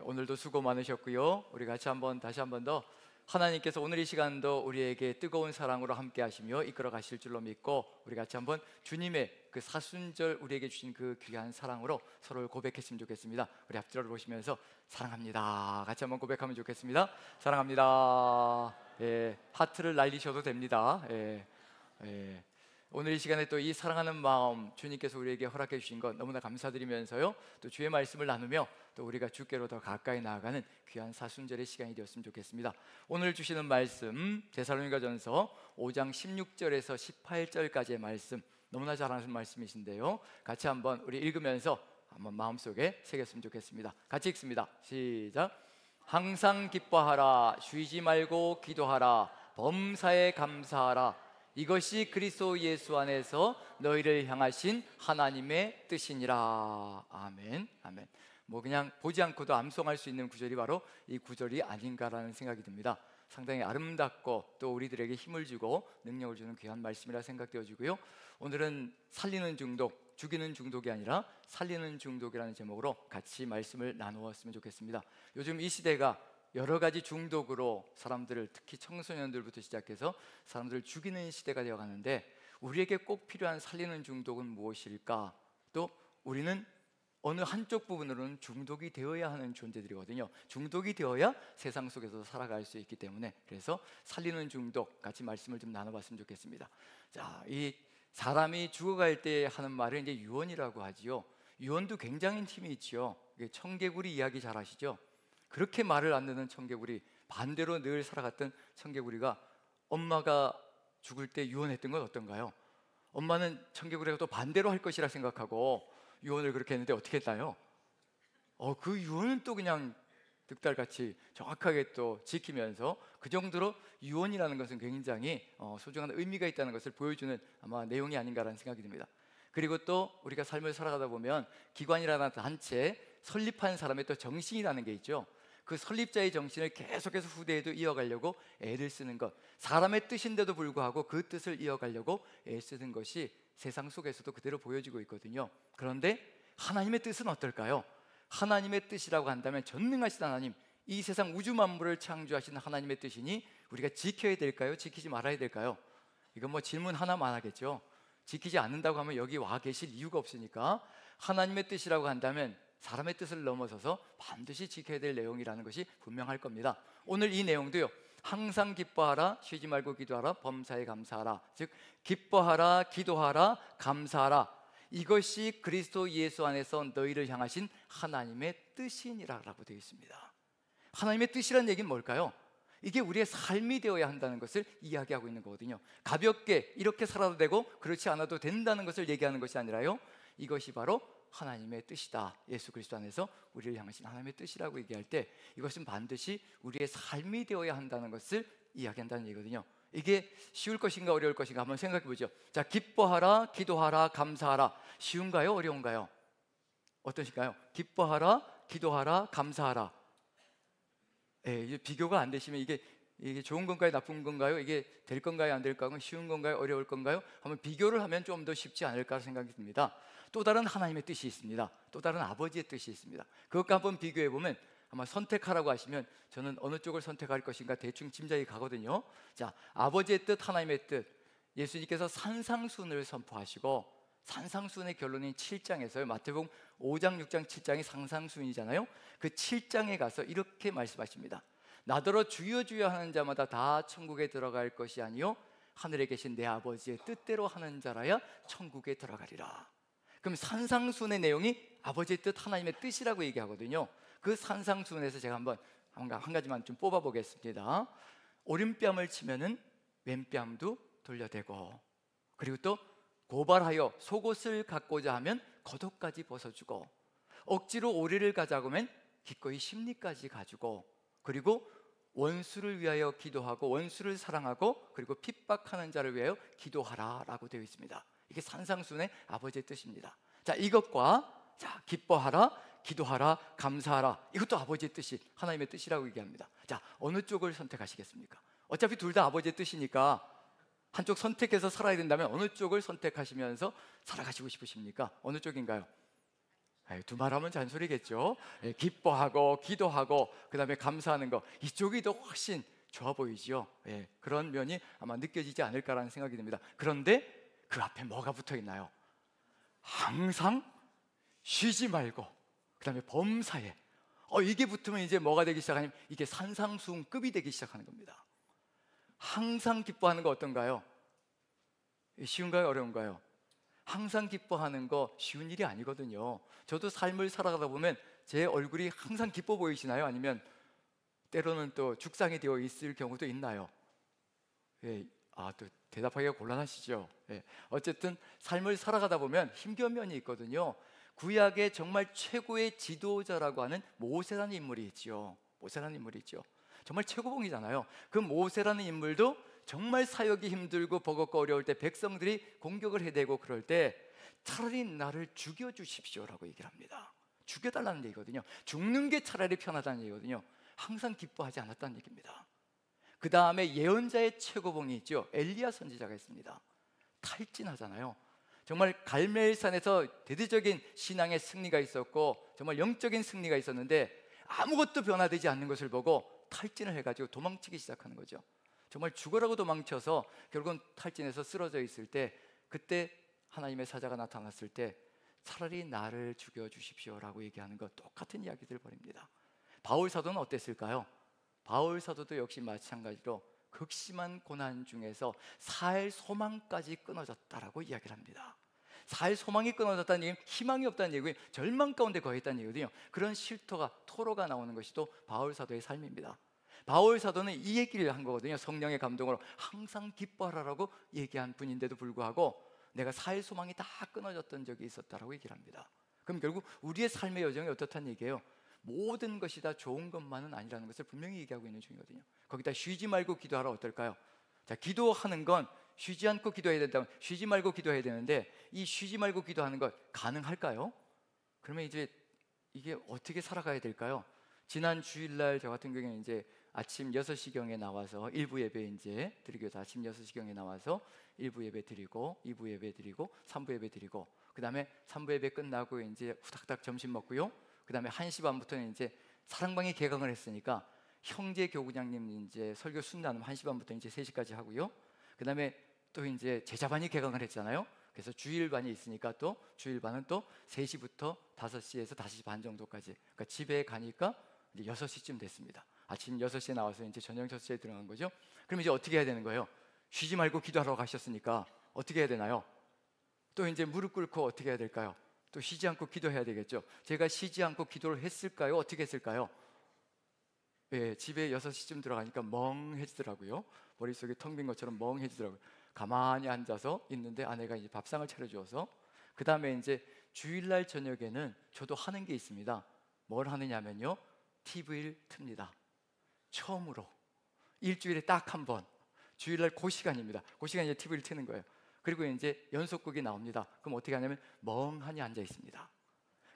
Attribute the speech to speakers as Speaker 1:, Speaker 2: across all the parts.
Speaker 1: 오늘도 수고 많으셨고요. 우리 같이 다시 한번 더 하나님께서 오늘 이 시간도 우리에게 뜨거운 사랑으로 함께 하시며 이끌어 가실 줄로 믿고, 우리 같이 한번 주님의 그 사순절 우리에게 주신 그 귀한 사랑으로 서로를 고백했으면 좋겠습니다. 우리 앞뒤로 보시면서 사랑합니다 같이 한번 고백하면 좋겠습니다. 사랑합니다. 하트를 날리셔도 됩니다. 오늘 이 시간에 또 이 사랑하는 마음 주님께서 우리에게 허락해 주신 것 너무나 감사드리면서요, 또 주의 말씀을 나누며 또 우리가 주께로 더 가까이 나아가는 귀한 사순절의 시간이 되었으면 좋겠습니다. 오늘 주시는 말씀 데살로니가전서 5장 16절에서 18절까지의 말씀, 너무나 잘 아는 말씀이신데요, 같이 한번 우리 읽으면서 한번 마음속에 새겼으면 좋겠습니다. 같이 읽습니다. 시작. 항상 기뻐하라, 쉬지 말고 기도하라, 범사에 감사하라, 이것이 그리스도 예수 안에서 너희를 향하신 하나님의 뜻이니라. 아멘. 아멘. 그냥 보지 않고도 암송할 수 있는 구절이 바로 이 구절이 아닌가라는 생각이 듭니다. 상당히 아름답고 또 우리들에게 힘을 주고 능력을 주는 귀한 말씀이라 생각되어지고요. 오늘은 살리는 중독, 죽이는 중독이 아니라 살리는 중독이라는 제목으로 같이 말씀을 나누었으면 좋겠습니다. 요즘 이 시대가 여러 가지 중독으로 사람들을, 특히 청소년들부터 시작해서 사람들을 죽이는 시대가 되어가는데, 우리에게 꼭 필요한 살리는 중독은 무엇일까? 또 우리는 어느 한쪽 부분으로는 중독이 되어야 하는 존재들이거든요. 중독이 되어야 세상 속에서 살아갈 수 있기 때문에, 그래서 살리는 중독 같이 말씀을 좀 나눠봤으면 좋겠습니다. 자, 이 사람이 죽어갈 때 하는 말을 이제 유언이라고 하지요. 유언도 굉장히 힘이 있지요. 청개구리 이야기 잘 아시죠? 그렇게 말을 안 듣는 청개구리, 반대로 늘 살아갔던 청개구리가 엄마가 죽을 때 유언했던 건 어떤가요? 엄마는 청개구리가 또 반대로 할 것이라 생각하고 유언을 그렇게 했는데 어떻게 했나요? 그 유언은 또 그냥 득달같이 정확하게 또 지키면서, 그 정도로 유언이라는 것은 굉장히 소중한 의미가 있다는 것을 보여주는 아마 내용이 아닌가라는 생각이 듭니다. 그리고 또 우리가 삶을 살아가다 보면 기관이라는 단체 설립한 사람의 또 정신이라는 게 있죠. 그 설립자의 정신을 계속해서 후대에도 이어가려고 애를 쓰는 것, 사람의 뜻인데도 불구하고 그 뜻을 이어가려고 애쓰는 것이 세상 속에서도 그대로 보여지고 있거든요. 그런데 하나님의 뜻은 어떨까요? 하나님의 뜻이라고 한다면 전능하신 하나님, 이 세상 우주 만물을 창조하신 하나님의 뜻이니 우리가 지켜야 될까요? 지키지 말아야 될까요? 이건 질문 하나만 하겠죠. 지키지 않는다고 하면 여기 와 계실 이유가 없으니까, 하나님의 뜻이라고 한다면 사람의 뜻을 넘어서서 반드시 지켜야 될 내용이라는 것이 분명할 겁니다. 오늘 이 내용도요, 항상 기뻐하라, 쉬지 말고 기도하라, 범사에 감사하라, 즉 기뻐하라, 기도하라, 감사하라, 이것이 그리스도 예수 안에서 너희를 향하신 하나님의 뜻이니라라고 되어 있습니다. 하나님의 뜻이라는 얘기는 뭘까요? 이게 우리의 삶이 되어야 한다는 것을 이야기하고 있는 거거든요. 가볍게 이렇게 살아도 되고 그렇지 않아도 된다는 것을 얘기하는 것이 아니라요, 이것이 바로 하나님의 뜻이다, 예수 그리스도 안에서 우리를 향하신 하나님의 뜻이라고 얘기할 때 이것은 반드시 우리의 삶이 되어야 한다는 것을 이야기한다는 얘기거든요. 이게 쉬울 것인가 어려울 것인가 한번 생각해 보죠. 자, 기뻐하라, 기도하라, 감사하라, 쉬운가요 어려운가요? 어떠실까요? 기뻐하라, 기도하라, 감사하라. 이제 비교가 안 되시면 이게 좋은 건가요 나쁜 건가요? 이게 될 건가요 안 될 건가요? 쉬운 건가요 어려울 건가요? 한번 비교를 하면 좀 더 쉽지 않을까 생각이 듭니다. 또 다른 하나님의 뜻이 있습니다. 또 다른 아버지의 뜻이 있습니다. 그것과 한번 비교해 보면, 아마 선택하라고 하시면 저는 어느 쪽을 선택할 것인가 대충 짐작이 가거든요. 자, 아버지의 뜻, 하나님의 뜻, 예수님께서 산상순을 선포하시고, 산상순의 결론인 7장에서요, 마태복음 5장, 6장, 7장이 상상순이잖아요. 그 7장에 가서 이렇게 말씀하십니다. 나더러 주여 주여 하는 자마다 다 천국에 들어갈 것이 아니요 하늘에 계신 내 아버지의 뜻대로 하는 자라야 천국에 들어가리라. 그럼 산상순의 내용이 아버지의 뜻, 하나님의 뜻이라고 얘기하거든요. 그 산상순에서 제가 한 가지만 좀 뽑아 보겠습니다. 오른뺨을 치면은 왼뺨도 돌려대고, 그리고 또 고발하여 속옷을 갖고자 하면 겉옷까지 벗어주고, 억지로 오리를 가자고 하면 기꺼이 심리까지 가지고, 그리고 원수를 위하여 기도하고 원수를 사랑하고, 그리고 핍박하는 자를 위하여 기도하라 라고 되어 있습니다. 이게 산상순의 아버지의 뜻입니다. 자, 이것과 기뻐하라, 기도하라, 감사하라, 이것도 아버지의 뜻이, 하나님의 뜻이라고 얘기합니다. 자, 어느 쪽을 선택하시겠습니까? 어차피 둘 다 아버지의 뜻이니까 한쪽 선택해서 살아야 된다면 어느 쪽을 선택하시면서 살아가시고 싶으십니까? 어느 쪽인가요? 두말하면 잔소리겠죠. 기뻐하고 기도하고 그다음에 감사하는 거, 이쪽이 더 훨씬 좋아 보이죠. 그런 면이 아마 느껴지지 않을까라는 생각이 듭니다. 그런데 그 앞에 뭐가 붙어 있나요? 항상 쉬지 말고 그다음에 범사에, 이게 붙으면 이제 뭐가 되기 시작하냐면 이게 산상수훈급이 되기 시작하는 겁니다. 항상 기뻐하는 거 어떤가요? 쉬운가요? 어려운가요? 항상 기뻐하는 거 쉬운 일이 아니거든요. 저도 삶을 살아가다 보면 제 얼굴이 항상 기뻐 보이시나요? 아니면 때로는 또 죽상이 되어 있을 경우도 있나요? 또 대답하기가 곤란하시죠. 어쨌든 삶을 살아가다 보면 힘겨운 면이 있거든요. 구약의 정말 최고의 지도자라고 하는 모세라는 인물이 있죠. 모세라는 인물이 있죠. 정말 최고봉이잖아요. 그 모세라는 인물도 정말 사역이 힘들고 버겁고 어려울 때 백성들이 공격을 해대고 그럴 때 차라리 나를 죽여주십시오라고 얘기를 합니다. 죽여달라는 얘기거든요. 죽는 게 차라리 편하다는 얘기거든요. 항상 기뻐하지 않았다는 얘기입니다. 그 다음에 예언자의 최고봉이 있죠. 엘리야 선지자가 있습니다. 탈진하잖아요. 정말 갈멜산에서 대대적인 신앙의 승리가 있었고 정말 영적인 승리가 있었는데 아무것도 변화되지 않는 것을 보고 탈진을 해가지고 도망치기 시작하는 거죠. 정말 죽으라고 도망쳐서 결국은 탈진해서 쓰러져 있을 때, 그때 하나님의 사자가 나타났을 때 차라리 나를 죽여주십시오라고 얘기하는 것, 똑같은 이야기들을 벌입니다. 바울 사도는 어땠을까요? 바울 사도도 역시 마찬가지로 극심한 고난 중에서 살 소망까지 끊어졌다라고 이야기를 합니다. 살 소망이 끊어졌다는 얘기는 희망이 없다는 얘기고요, 절망 가운데 거했다는 얘기거든요. 그런 실토가, 토로가 나오는 것이 또 바울 사도의 삶입니다. 바울 사도는 이 얘기를 한 거거든요. 성령의 감동으로 항상 기뻐하라고 얘기한 분인데도 불구하고 내가 살 소망이 다 끊어졌던 적이 있었다라고 얘기를 합니다. 그럼 결국 우리의 삶의 여정이 어떻다는 얘기예요? 모든 것이 다 좋은 것만은 아니라는 것을 분명히 얘기하고 있는 중이거든요. 거기다 쉬지 말고 기도하라 어떨까요? 자, 기도하는 건 쉬지 않고 기도해야 된다면 쉬지 말고 기도해야 되는데, 이 쉬지 말고 기도하는 것 가능할까요? 그러면 이제 이게 어떻게 살아가야 될까요? 지난 주일날 저 같은 경우에는 이제 아침 6시경에 나와서 1부 예배 이제 드리기 위해서 아침 6시경에 나와서 1부 예배 드리고 2부 예배 드리고 3부 예배 드리고, 그 다음에 3부 예배 끝나고 이제 후닥닥 점심 먹고요, 그 다음에 1시 반부터는 이제 사랑방이 개강을 했으니까 형제 교구장님 이제 설교 순나눔 1시 반부터 이제 3시까지 하고요, 그 다음에 또 이제 제자반이 개강을 했잖아요. 그래서 주일반이 있으니까 또 주일반은 또 3시부터 5시에서 5시 반 정도까지, 그러니까 집에 가니까 이제 6시쯤 됐습니다. 아침 6시에 나와서 이제 저녁 6시에 들어간 거죠. 그럼 이제 어떻게 해야 되는 거예요? 쉬지 말고 기도하러 가셨으니까 어떻게 해야 되나요? 또 이제 무릎 꿇고 어떻게 해야 될까요? 또 쉬지 않고 기도해야 되겠죠. 제가 쉬지 않고 기도를 했을까요? 어떻게 했을까요? 집에 6시쯤 들어가니까 멍해지더라고요. 머릿속이 텅 빈 것처럼 멍해지더라고요. 가만히 앉아서 있는데 아내가 이제 밥상을 차려주어서, 그 다음에 이제 주일날 저녁에는 저도 하는 게 있습니다. 뭘 하느냐면요, TV를 틉니다. 처음으로 일주일에 딱 한 번, 주일날 그 시간입니다. 그 시간에 이제 TV를 트는 거예요. 그리고 이제 연속극이 나옵니다. 그럼 어떻게 하냐면 멍하니 앉아 있습니다.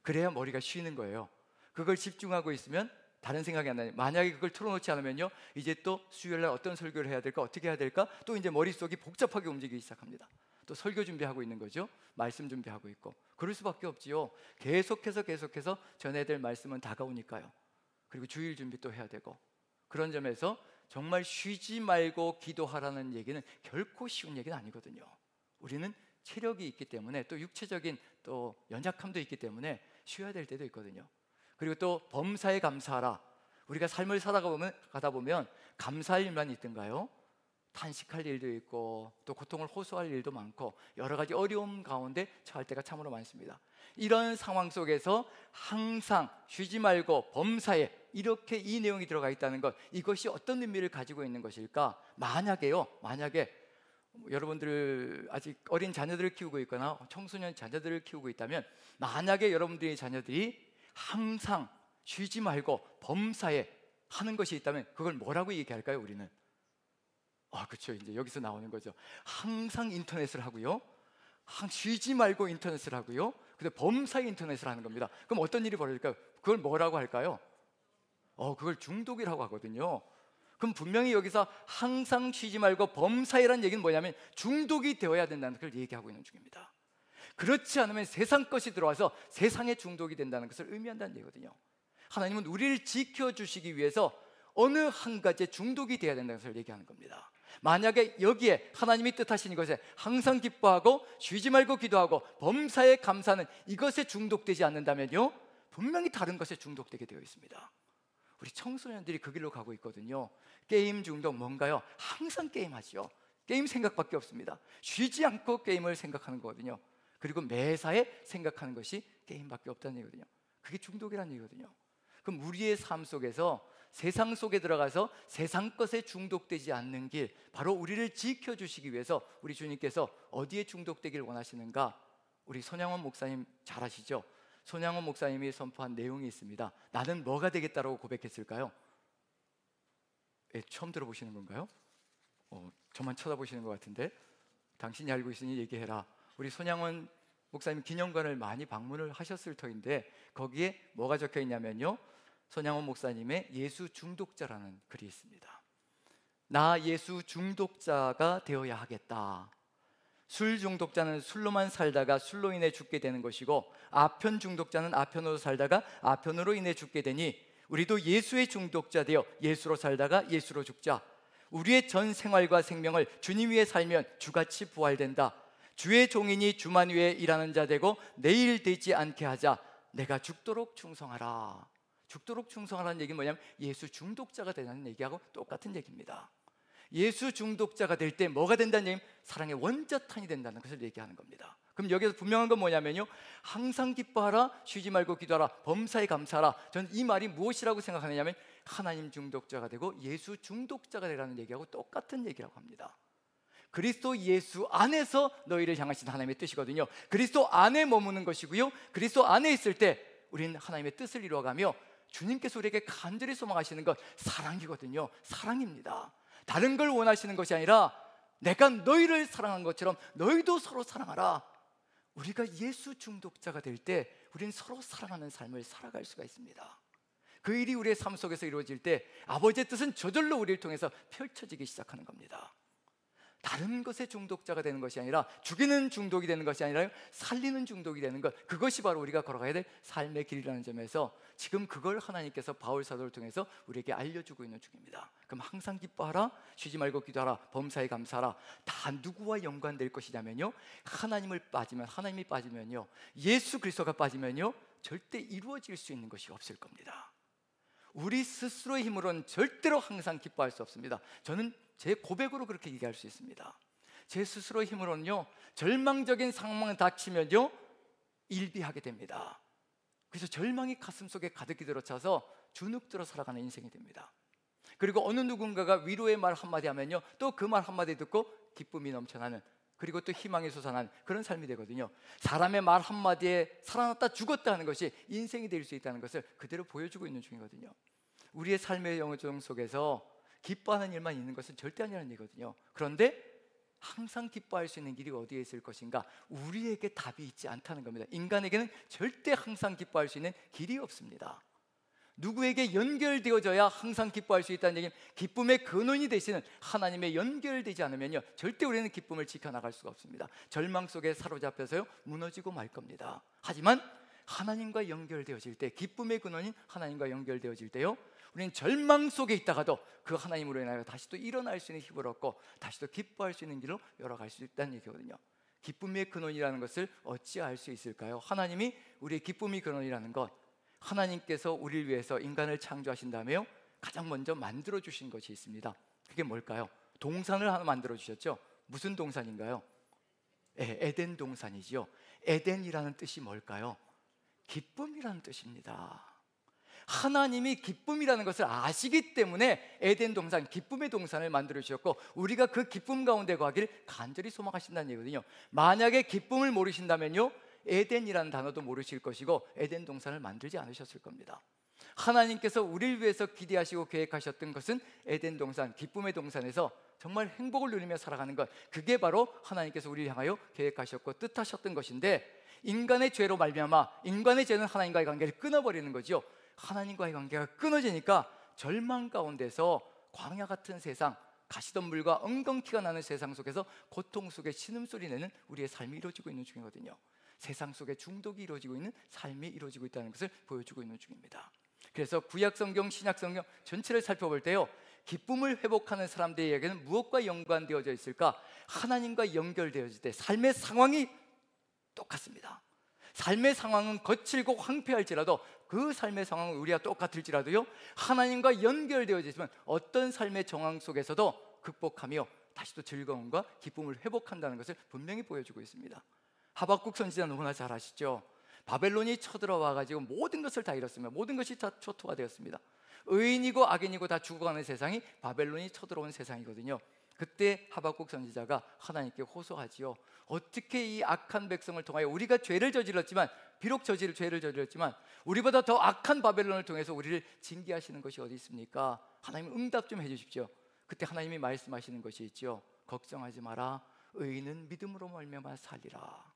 Speaker 1: 그래야 머리가 쉬는 거예요. 그걸 집중하고 있으면 다른 생각이 안 나요. 만약에 그걸 틀어놓지 않으면요, 이제 또 수요일날 어떤 설교를 해야 될까, 어떻게 해야 될까, 또 이제 머릿속이 복잡하게 움직이기 시작합니다. 또 설교 준비하고 있는 거죠. 말씀 준비하고 있고. 그럴 수밖에 없지요. 계속해서 전해야 될 말씀은 다가오니까요. 그리고 주일 준비 또 해야 되고. 그런 점에서 정말 쉬지 말고 기도하라는 얘기는 결코 쉬운 얘기는 아니거든요. 우리는 체력이 있기 때문에, 또 육체적인 또 연약함도 있기 때문에 쉬어야 될 때도 있거든요. 그리고 또 범사에 감사하라. 우리가 삶을 살아가다 보면 감사할 일만 있던가요? 탄식할 일도 있고 또 고통을 호소할 일도 많고 여러 가지 어려움 가운데 처할 때가 참으로 많습니다. 이런 상황 속에서 항상 쉬지 말고 범사에, 이렇게 이 내용이 들어가 있다는 것, 이것이 어떤 의미를 가지고 있는 것일까? 만약에 여러분들 아직 어린 자녀들을 키우고 있거나 청소년 자녀들을 키우고 있다면, 만약에 여러분들의 자녀들이 항상 쉬지 말고 범사에 하는 것이 있다면 그걸 뭐라고 얘기할까요? 우리는 그렇죠. 이제 여기서 나오는 거죠. 항상 인터넷을 하고요, 쉬지 말고 인터넷을 하고요, 근데 범사에 인터넷을 하는 겁니다. 그럼 어떤 일이 벌어질까요? 그걸 뭐라고 할까요? 그걸 중독이라고 하거든요. 그럼 분명히 여기서 항상 쉬지 말고 범사에라는 얘기는 뭐냐면 중독이 되어야 된다는 걸 얘기하고 있는 중입니다. 그렇지 않으면 세상 것이 들어와서 세상에 중독이 된다는 것을 의미한다는 얘기거든요. 하나님은 우리를 지켜주시기 위해서 어느 한 가지에 중독이 되어야 된다는 것을 얘기하는 겁니다. 만약에 여기에 하나님이 뜻하신 것에 항상 기뻐하고 쉬지 말고 기도하고 범사에 감사하는 이것에 중독되지 않는다면요, 분명히 다른 것에 중독되게 되어 있습니다. 우리 청소년들이 그 길로 가고 있거든요. 게임 중독 뭔가요? 항상 게임하죠. 게임 생각밖에 없습니다. 쉬지 않고 게임을 생각하는 거거든요. 그리고 매사에 생각하는 것이 게임밖에 없다는 얘기거든요. 그게 중독이라는 얘기거든요. 그럼 우리의 삶 속에서 세상 속에 들어가서 세상 것에 중독되지 않는 길, 바로 우리를 지켜주시기 위해서 우리 주님께서 어디에 중독되길 원하시는가? 우리 손양원 목사님 잘 아시죠? 손양원 목사님이 선포한 내용이 있습니다. 나는 뭐가 되겠다라고 고백했을까요? 예, 처음 들어보시는 건가요? 저만 쳐다보시는 것 같은데. 당신이 알고 있으니 얘기해라. 우리 손양원 목사님 기념관을 많이 방문을 하셨을 터인데 거기에 뭐가 적혀 있냐면요, 손양원 목사님의 예수 중독자라는 글이 있습니다. 나 예수 중독자가 되어야 하겠다. 술 중독자는 술로만 살다가 술로 인해 죽게 되는 것이고, 아편 중독자는 아편으로 살다가 아편으로 인해 죽게 되니 우리도 예수의 중독자 되어 예수로 살다가 예수로 죽자. 우리의 전 생활과 생명을 주님 위에 살면 주같이 부활된다. 주의 종이니 주만 위에 일하는 자 되고 내일 되지 않게 하자. 내가 죽도록 충성하라. 죽도록 충성하라는 얘기는 뭐냐면 예수 중독자가 되는 얘기하고 똑같은 얘기입니다. 예수 중독자가 될 때 뭐가 된다는 얘기는 사랑의 원자탄이 된다는 것을 얘기하는 겁니다. 그럼 여기서 분명한 건 뭐냐면요, 항상 기뻐하라, 쉬지 말고 기도하라, 범사에 감사하라. 저는 이 말이 무엇이라고 생각하느냐면 하나님 중독자가 되고 예수 중독자가 되라는 얘기하고 똑같은 얘기라고 합니다. 그리스도 예수 안에서 너희를 향하신 하나님의 뜻이거든요. 그리스도 안에 머무는 것이고요, 그리스도 안에 있을 때 우리는 하나님의 뜻을 이루어가며 주님께서 우리에게 간절히 소망하시는 것 사랑이거든요. 사랑입니다. 다른 걸 원하시는 것이 아니라 내가 너희를 사랑한 것처럼 너희도 서로 사랑하라. 우리가 예수 중독자가 될 때 우리는 서로 사랑하는 삶을 살아갈 수가 있습니다. 그 일이 우리의 삶 속에서 이루어질 때 아버지의 뜻은 저절로 우리를 통해서 펼쳐지기 시작하는 겁니다. 다른 것에 중독자가 되는 것이 아니라, 죽이는 중독이 되는 것이 아니라 살리는 중독이 되는 것, 그것이 바로 우리가 걸어가야 될 삶의 길이라는 점에서 지금 그걸 하나님께서 바울 사도를 통해서 우리에게 알려주고 있는 중입니다. 그럼 항상 기뻐하라, 쉬지 말고 기도하라, 범사에 감사하라. 다 누구와 연관될 것이냐면요, 하나님이 빠지면요, 예수 그리스도가 빠지면요, 절대 이루어질 수 있는 것이 없을 겁니다. 우리 스스로의 힘으로는 절대로 항상 기뻐할 수 없습니다. 저는 제 고백으로 그렇게 얘기할 수 있습니다. 제 스스로의 힘으로는요, 절망적인 상황에 닥치면요, 일비하게 됩니다. 그래서 절망이 가슴속에 가득히 들어차서 주눅들어 살아가는 인생이 됩니다. 그리고 어느 누군가가 위로의 말 한마디 하면요, 또 그 말 한마디 듣고 기쁨이 넘쳐나는, 그리고 또 희망이 솟아나는 그런 삶이 되거든요. 사람의 말 한마디에 살아났다 죽었다 하는 것이 인생이 될 수 있다는 것을 그대로 보여주고 있는 중이거든요. 우리의 삶의 영정 속에서 기뻐하는 일만 있는 것은 절대 아니라는 얘기거든요. 그런데 항상 기뻐할 수 있는 길이 어디에 있을 것인가? 우리에게 답이 있지 않다는 겁니다. 인간에게는 절대 항상 기뻐할 수 있는 길이 없습니다. 누구에게 연결되어져야 항상 기뻐할 수 있다는 얘기는 기쁨의 근원이 되시는 하나님의 연결되지 않으면요, 절대 우리는 기쁨을 지켜나갈 수가 없습니다. 절망 속에 사로잡혀서요, 무너지고 말 겁니다. 하지만 하나님과 연결되어질 때, 기쁨의 근원인 하나님과 연결되어질 때요, 우리는 절망 속에 있다가도 그 하나님으로 인하여 다시 또 일어날 수 있는 힘을 얻고 다시 또 기뻐할 수 있는 길로 열어갈 수 있다는 얘기거든요. 기쁨의 근원이라는 것을 어찌 알 수 있을까요? 하나님이 우리의 기쁨의 근원이라는 것, 하나님께서 우리를 위해서 인간을 창조하신 다음에요, 가장 먼저 만들어 주신 것이 있습니다. 그게 뭘까요? 동산을 하나 만들어 주셨죠. 무슨 동산인가요? 에덴 동산이지요. 에덴이라는 뜻이 뭘까요? 기쁨이라는 뜻입니다. 하나님이 기쁨이라는 것을 아시기 때문에 에덴 동산, 기쁨의 동산을 만들어 주셨고, 우리가 그 기쁨 가운데 거하기를 간절히 소망하신다는 얘기거든요. 만약에 기쁨을 모르신다면요, 에덴이라는 단어도 모르실 것이고 에덴 동산을 만들지 않으셨을 겁니다. 하나님께서 우리를 위해서 기대하시고 계획하셨던 것은 에덴 동산, 기쁨의 동산에서 정말 행복을 누리며 살아가는 것, 그게 바로 하나님께서 우리를 향하여 계획하셨고 뜻하셨던 것인데, 인간의 죄로 말미암아 인간의 죄는 하나님과의 관계를 끊어버리는 거죠. 하나님과의 관계가 끊어지니까 절망 가운데서 광야 같은 세상, 가시덤불과 엉겅퀴가 나는 세상 속에서 고통 속에 신음소리 내는 우리의 삶이 이루어지고 있는 중이거든요. 세상 속에 중독이 이루어지고 있는 삶이 이루어지고 있다는 것을 보여주고 있는 중입니다. 그래서 구약 성경, 신약 성경 전체를 살펴볼 때요, 기쁨을 회복하는 사람들의 이야기는 무엇과 연관되어져 있을까? 하나님과 연결되어질 때 삶의 상황이 똑같습니다. 삶의 상황은 거칠고 황폐할지라도, 그 삶의 상황은 우리와 똑같을지라도요, 하나님과 연결되어져 있으면 어떤 삶의 정황 속에서도 극복하며 다시 또 즐거움과 기쁨을 회복한다는 것을 분명히 보여주고 있습니다. 하박국 선지자 너무나 잘 아시죠? 바벨론이 쳐들어와 가지고 모든 것을 다 잃었습니다. 모든 것이 다 초토화 되었습니다. 의인이고 악인이고 다 죽어가는 세상이 바벨론이 쳐들어온 세상이거든요. 그때 하박국 선지자가 하나님께 호소하지요. 어떻게 이 악한 백성을 통하여, 우리가 죄를 저질렀지만, 비록 죄를 저질렀지만 우리보다 더 악한 바벨론을 통해서 우리를 징계하시는 것이 어디 있습니까? 하나님 응답 좀 해주십시오. 그때 하나님이 말씀하시는 것이 있죠. 걱정하지 마라. 의인은 믿음으로 말미암아 살리라.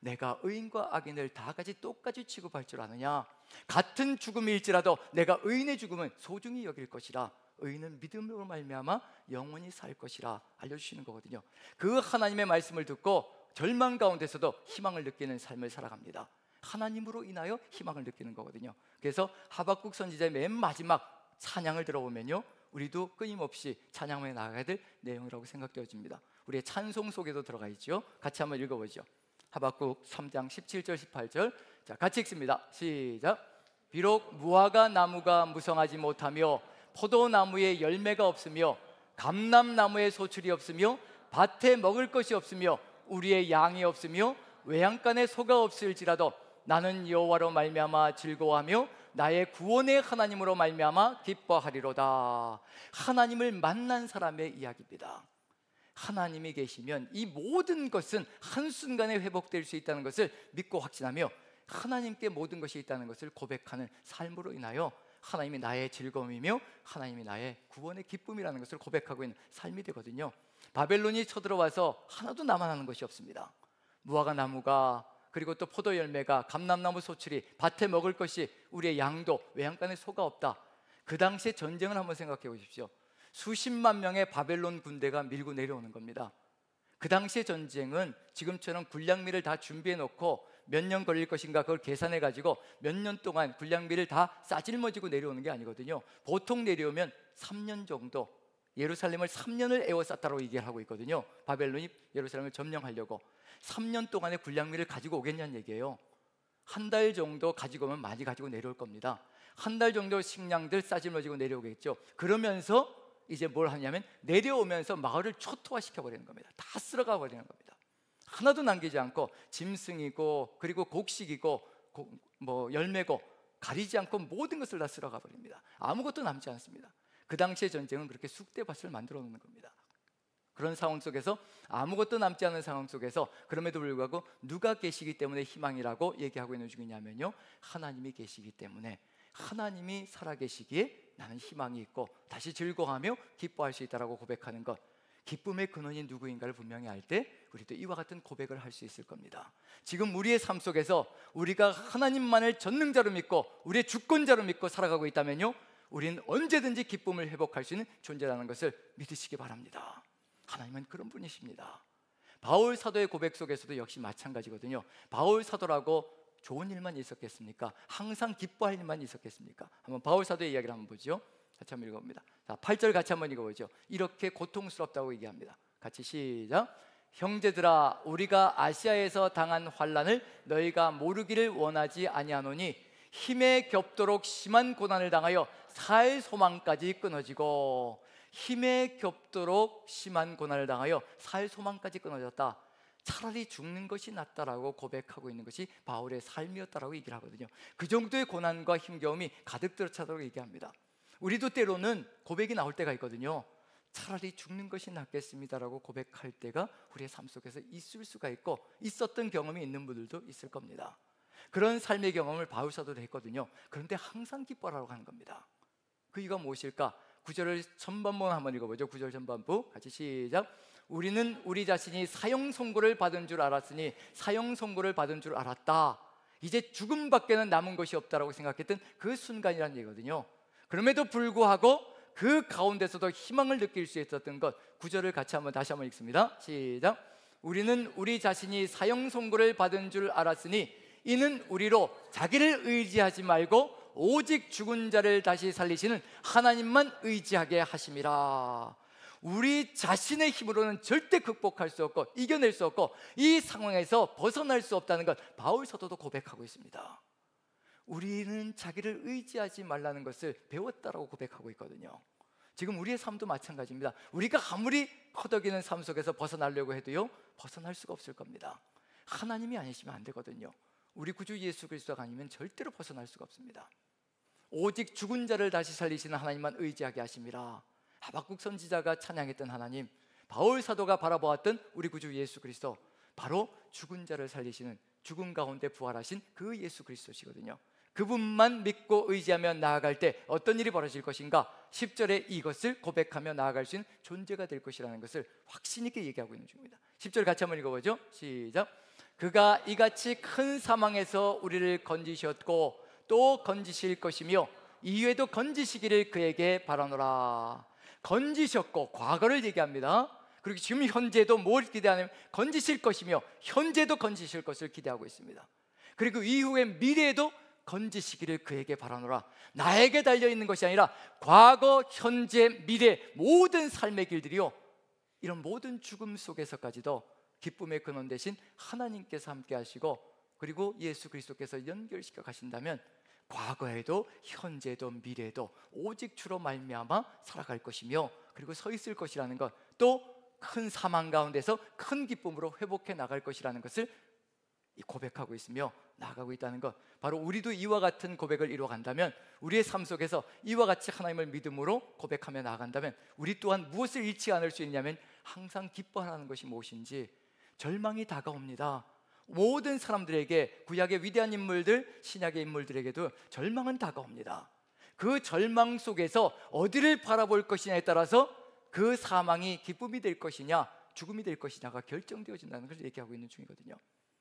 Speaker 1: 내가 의인과 악인을 다 같이 똑같이 취급할 줄 아느냐? 같은 죽음일지라도 내가 의인의 죽음은 소중히 여길 것이라. 의인은 믿음으로 말미암아 영원히 살 것이라 알려주시는 거거든요. 그 하나님의 말씀을 듣고 절망 가운데서도 희망을 느끼는 삶을 살아갑니다. 하나님으로 인하여 희망을 느끼는 거거든요. 그래서 하박국 선지자의 맨 마지막 찬양을 들어보면요, 우리도 끊임없이 찬양에 나가야 될 내용이라고 생각되어집니다. 우리의 찬송 속에도 들어가 있죠. 같이 한번 읽어보죠. 하박국 3장 17절 18절. 자, 같이 읽습니다. 시작. 비록 무화과 나무가 무성하지 못하며 포도나무에 열매가 없으며 감람나무에 소출이 없으며 밭에 먹을 것이 없으며 우리의 양이 없으며 외양간에 소가 없을지라도 나는 여호와로 말미암아 즐거워하며 나의 구원의 하나님으로 말미암아 기뻐하리로다. 하나님을 만난 사람의 이야기입니다. 하나님이 계시면 이 모든 것은 한순간에 회복될 수 있다는 것을 믿고 확신하며 하나님께 모든 것이 있다는 것을 고백하는 삶으로 인하여 하나님이 나의 즐거움이며 하나님이 나의 구원의 기쁨이라는 것을 고백하고 있는 삶이 되거든요. 바벨론이 쳐들어와서 하나도 남아나는 것이 없습니다. 무화과 나무가, 그리고 또 포도 열매가, 감람나무 소출이, 밭에 먹을 것이, 우리의 양도, 외양간에 소가 없다. 그 당시의 전쟁을 한번 생각해 보십시오. 수십만 명의 바벨론 군대가 밀고 내려오는 겁니다. 그 당시의 전쟁은 지금처럼 군량미를 다 준비해 놓고 몇 년 걸릴 것인가 그걸 계산해 가지고 몇 년 동안 군량미를 다 싸질머지고 내려오는 게 아니거든요. 보통 내려오면 3년 정도, 예루살렘을 3년을 에워쌌다고 얘기를 하고 있거든요. 바벨론이 예루살렘을 점령하려고 3년 동안의 군량미를 가지고 오겠냐는 얘기예요. 한 달 정도 가지고 오면 많이 가지고 내려올 겁니다. 한 달 정도 식량들 싸질머지고 내려오겠죠. 그러면서 이제 뭘 하냐면 내려오면서 마을을 초토화시켜 버리는 겁니다. 다 쓸어가 버리는 겁니다. 하나도 남기지 않고 짐승이고, 그리고 곡식이고, 열매고 가리지 않고 모든 것을 다 쓸어가 버립니다. 아무것도 남지 않습니다. 그 당시의 전쟁은 그렇게 쑥대밭을 만들어 놓는 겁니다. 그런 상황 속에서, 아무것도 남지 않은 상황 속에서, 그럼에도 불구하고 누가 계시기 때문에 희망이라고 얘기하고 있는 중이냐면요, 하나님이 계시기 때문에, 하나님이 살아계시기에 나는 희망이 있고 다시 즐거워하며 기뻐할 수 있다라고 고백하는 것, 기쁨의 근원이 누구인가를 분명히 알 때 우리도 이와 같은 고백을 할 수 있을 겁니다. 지금 우리의 삶 속에서 우리가 하나님만을 전능자로 믿고 우리의 주권자로 믿고 살아가고 있다면요, 우리는 언제든지 기쁨을 회복할 수 있는 존재라는 것을 믿으시기 바랍니다. 하나님은 그런 분이십니다. 바울 사도의 고백 속에서도 역시 마찬가지거든요. 바울 사도라고 좋은 일만 있었겠습니까? 항상 기뻐할 일만 있었겠습니까? 한번 바울 사도의 이야기를 한번 보죠. 같이 한번 읽어봅니다. 자, 8절 같이 한번 읽어보죠. 이렇게 고통스럽다고 얘기합니다. 같이 시작. 형제들아, 우리가 아시아에서 당한 환난을 너희가 모르기를 원하지 아니하노니 힘에 겹도록 심한 고난을 당하여 살 소망까지 끊어지고, 힘에 겹도록 심한 고난을 당하여 살 소망까지 끊어졌다. 차라리 죽는 것이 낫다라고 고백하고 있는 것이 바울의 삶이었다라고 얘기를 하거든요. 그 정도의 고난과 힘겨움이 가득 들어차다고 얘기합니다. 우리도 때로는 고백이 나올 때가 있거든요. 차라리 죽는 것이 낫겠습니다라고 고백할 때가 우리의 삶 속에서 있을 수가 있고, 있었던 경험이 있는 분들도 있을 겁니다. 그런 삶의 경험을 바울 사도도 했거든요. 그런데 항상 기뻐하라고 하는 겁니다. 그 이유가 무엇일까? 9절을 전반부 한번 읽어보죠. 9절 전반부 같이 시작. 우리는 우리 자신이 사형 선고를 받은 줄 알았으니 사형 선고를 받은 줄 알았다. 이제 죽음밖에는 남은 것이 없다라고 생각했던 그 순간이라는 얘기거든요. 그럼에도 불구하고 그 가운데서도 희망을 느낄 수 있었던 것, 9절을 같이 한번 다시 한번 읽습니다. 시작. 우리는 우리 자신이 사형 선고를 받은 줄 알았으니 이는 우리로 자기를 의지하지 말고 오직 죽은 자를 다시 살리시는 하나님만 의지하게 하심이라. 우리 자신의 힘으로는 절대 극복할 수 없고 이겨낼 수 없고 이 상황에서 벗어날 수 없다는 것, 바울 사도도 고백하고 있습니다. 우리는 자기를 의지하지 말라는 것을 배웠다라고 고백하고 있거든요. 지금 우리의 삶도 마찬가지입니다. 우리가 아무리 허덕이는 삶 속에서 벗어나려고 해도요, 벗어날 수가 없을 겁니다. 하나님이 아니시면 안 되거든요. 우리 구주 예수 그리스도가 아니면 절대로 벗어날 수가 없습니다. 오직 죽은 자를 다시 살리시는 하나님만 의지하게 하심이라. 하박국 선지자가 찬양했던 하나님, 바울 사도가 바라보았던 우리 구주 예수 그리스도, 바로 죽은 자를 살리시는, 죽음 가운데 부활하신 그 예수 그리스도시거든요. 그분만 믿고 의지하며 나아갈 때 어떤 일이 벌어질 것인가? 10절에 이것을 고백하며 나아갈 수 있는 존재가 될 것이라는 것을 확신 있게 얘기하고 있는 중입니다. 10절 같이 한번 읽어보죠. 시작. 그가 이같이 큰 사망에서 우리를 건지셨고 또 건지실 것이며 이후에도 건지시기를 그에게 바라노라. 건지셨고, 과거를 얘기합니다. 그리고 지금 현재도 뭘 기대하냐면 건지실 것이며 현재도 건지실 것을 기대하고 있습니다. 그리고 이후에 미래에도 건지시기를 그에게 바라노라. 나에게 달려있는 것이 아니라 과거, 현재, 미래 모든 삶의 길들이요, 이런 모든 죽음 속에서까지도 기쁨의 근원 되신 하나님께서 함께 하시고, 그리고 예수 그리스도께서 연결시켜 가신다면 과거에도 현재도 미래에도 오직 주로 말미암아 살아갈 것이며, 그리고 서 있을 것이라는 것, 또 큰 사망 가운데서 큰 기쁨으로 회복해 나갈 것이라는 것을 고백하고 있으며 나아가고 있다는 것, 바로 우리도 이와 같은 고백을 이루어간다면, 우리의 삶 속에서 이와 같이 하나님을 믿음으로 고백하며 나아간다면 우리 또한 무엇을 잃지 않을 수 있냐면 항상 기뻐하라는 것이 무엇인지. 절망이 다가옵니다. 모든 사람들에게, 구약의 위대한 인물들, 신약의 인물들에게도 절망은 다가옵니다. 그 절망 속에서 어디를 바라볼 것이냐에 따라서 그 사망이 기쁨이 될 것이냐 죽음이 될 것이냐가 결정되어진다는 것을 얘기하고 있는 중이거든요.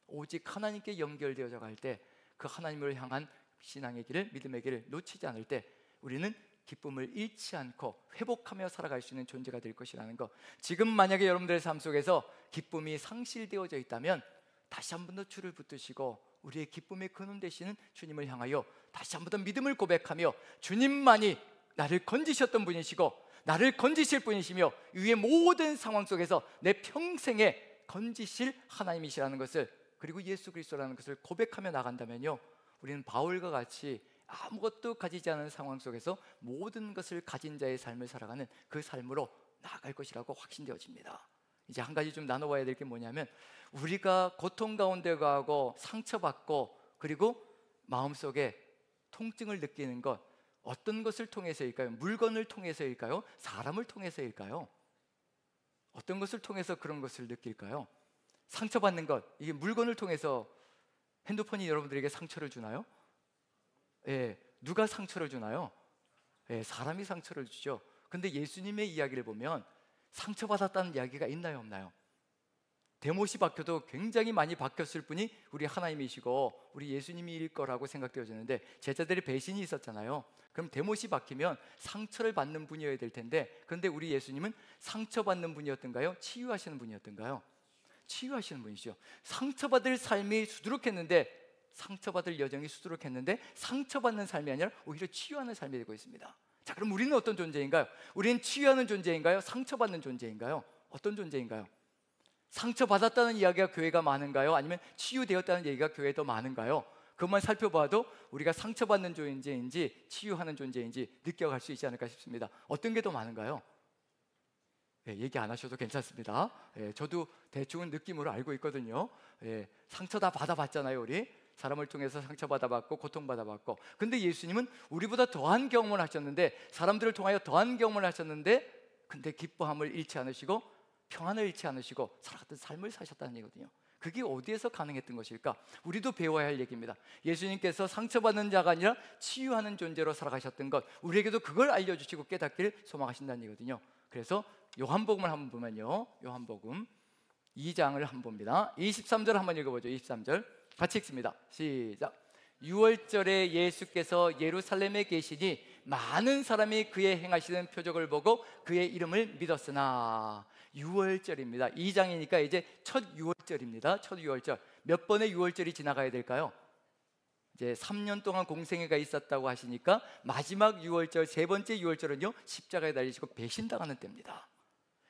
Speaker 1: 오직 하나님께 연결되어져 갈 때, 그 하나님을 향한 신앙의 길을, 믿음의 길을 놓치지 않을 때 우리는 기쁨을 잃지 않고 회복하며 살아갈 수 있는 존재가 될 것이라는 것. 지금 만약에 여러분들의 삶 속에서 기쁨이 상실되어져 있다면 다시 한 번 더 주를 붙드시고 우리의 기쁨의 근원 되시는 주님을 향하여 다시 한 번 더 믿음을 고백하며, 주님만이 나를 건지셨던 분이시고 나를 건지실 분이시며 위의 모든 상황 속에서 내 평생에 건지실 하나님이시라는 것을, 그리고 예수 그리스도라는 것을 고백하며 나간다면요, 우리는 바울과 같이 아무것도 가지지 않은 상황 속에서 모든 것을 가진 자의 삶을 살아가는 그 삶으로 나아갈 것이라고 확신되어집니다. 이제 한 가지 좀 나눠봐야 될 게 뭐냐면, 우리가 고통 가운데 가고 상처받고 그리고 마음속에 통증을 느끼는 것, 어떤 것을 통해서일까요? 물건을 통해서일까요? 사람을 통해서일까요? 어떤 것을 통해서 그런 것을 느낄까요? 상처받는 것, 이게 물건을 통해서, 핸드폰이 여러분들에게 상처를 주나요? 예, 누가 상처를 주나요? 예, 사람이 상처를 주죠. 근데 예수님의 이야기를 보면 상처받았다는 이야기가 있나요, 없나요? 대못이 박혀도 굉장히 많이 박혔을 분이 우리 하나님이시고 우리 예수님일 거라고 생각되어지는데, 제자들의 배신이 있었잖아요. 그럼 대못이 박히면 상처를 받는 분이어야 될 텐데, 그런데 우리 예수님은 상처받는 분이었던가요? 치유하시는 분이었던가요? 치유하시는 분이죠. 상처받을 삶이 수두룩했는데, 상처받을 여정이 수두룩했는데 상처받는 삶이 아니라 오히려 치유하는 삶이 되고 있습니다. 자, 그럼 우리는 어떤 존재인가요? 우리는 치유하는 존재인가요? 상처받는 존재인가요? 어떤 존재인가요? 상처받았다는 이야기가 교회가 많은가요? 아니면 치유되었다는 얘기가 교회에 더 많은가요? 그것만 살펴봐도 우리가 상처받는 존재인지 치유하는 존재인지 느껴갈 수 있지 않을까 싶습니다. 어떤 게 더 많은가요? 예, 얘기 안 하셔도 괜찮습니다. 예, 저도 대충은 느낌으로 알고 있거든요. 예, 상처 다 받아봤잖아요. 우리 사람을 통해서 상처받아봤고 고통받아봤고. 근데 예수님은 우리보다 더한 경험을 하셨는데, 사람들을 통하여 더한 경험을 하셨는데, 근데 기뻐함을 잃지 않으시고 평안을 잃지 않으시고 살아갔던 삶을 사셨다는 얘기거든요. 그게 어디에서 가능했던 것일까? 우리도 배워야 할 얘기입니다. 예수님께서 상처받는 자가 아니라 치유하는 존재로 살아가셨던 것, 우리에게도 그걸 알려주시고 깨닫기를 소망하신다는 얘기거든요. 그래서 요한복음을 한번 보면요, 요한복음 2장을 한번 봅니다. 23절 한번 읽어보죠. 23절 같이 읽습니다. 시작. 6월절에 예수께서 예루살렘에 계시니 많은 사람이 그의 행하시는 표적을 보고 그의 이름을 믿었으나. 유월절입니다. 2장이니까 이제 첫 유월절입니다. 첫 유월절. 몇 번의 유월절이 지나가야 될까요? 이제 3년 동안 공생애가 있었다고 하시니까 마지막 유월절, 세 번째 유월절은요, 십자가에 달리시고 배신당하는 때입니다.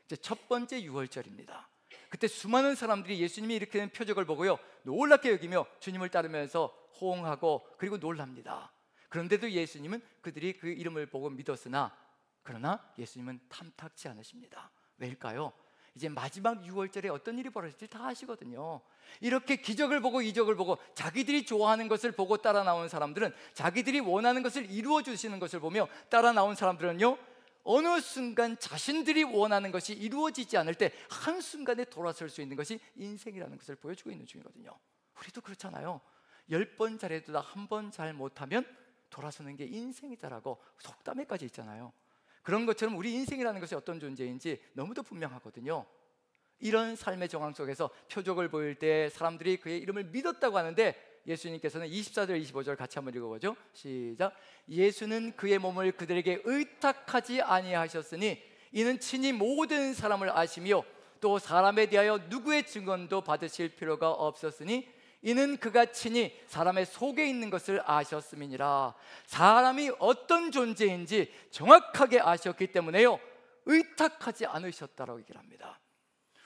Speaker 1: 이제 첫 번째 유월절입니다. 그때 수많은 사람들이 예수님이 이렇게 된 표적을 보고요, 놀랍게 여기며 주님을 따르면서 호응하고 그리고 놀랍니다. 그런데도 예수님은 그들이 그 이름을 보고 믿었으나, 그러나 예수님은 탐탁지 않으십니다. 왜일까요? 이제 마지막 유월절에 어떤 일이 벌어질지 다 아시거든요. 이렇게 기적을 보고 이적을 보고 자기들이 좋아하는 것을 보고 따라 나온 사람들은, 자기들이 원하는 것을 이루어 주시는 것을 보며 따라 나온 사람들은요, 어느 순간 자신들이 원하는 것이 이루어지지 않을 때 한순간에 돌아설 수 있는 것이 인생이라는 것을 보여주고 있는 중이거든요. 우리도 그렇잖아요. 10번 잘해도 나 한 번 잘 못하면 돌아서는 게 인생이다라고 속담에까지 있잖아요. 그런 것처럼 우리 인생이라는 것이 어떤 존재인지 너무도 분명하거든요. 이런 삶의 정황 속에서 표적을 보일 때 사람들이 그의 이름을 믿었다고 하는데, 예수님께서는 24절 25절 같이 한번 읽어보죠. 시작. 예수는 그의 몸을 그들에게 의탁하지 아니하셨으니 이는 친히 모든 사람을 아시며 또 사람에 대하여 누구의 증언도 받으실 필요가 없었으니 이는 그가 친히 사람의 속에 있는 것을 아셨음이니라. 사람이 어떤 존재인지 정확하게 아셨기 때문에요, 의탁하지 않으셨다라고 얘기를 합니다.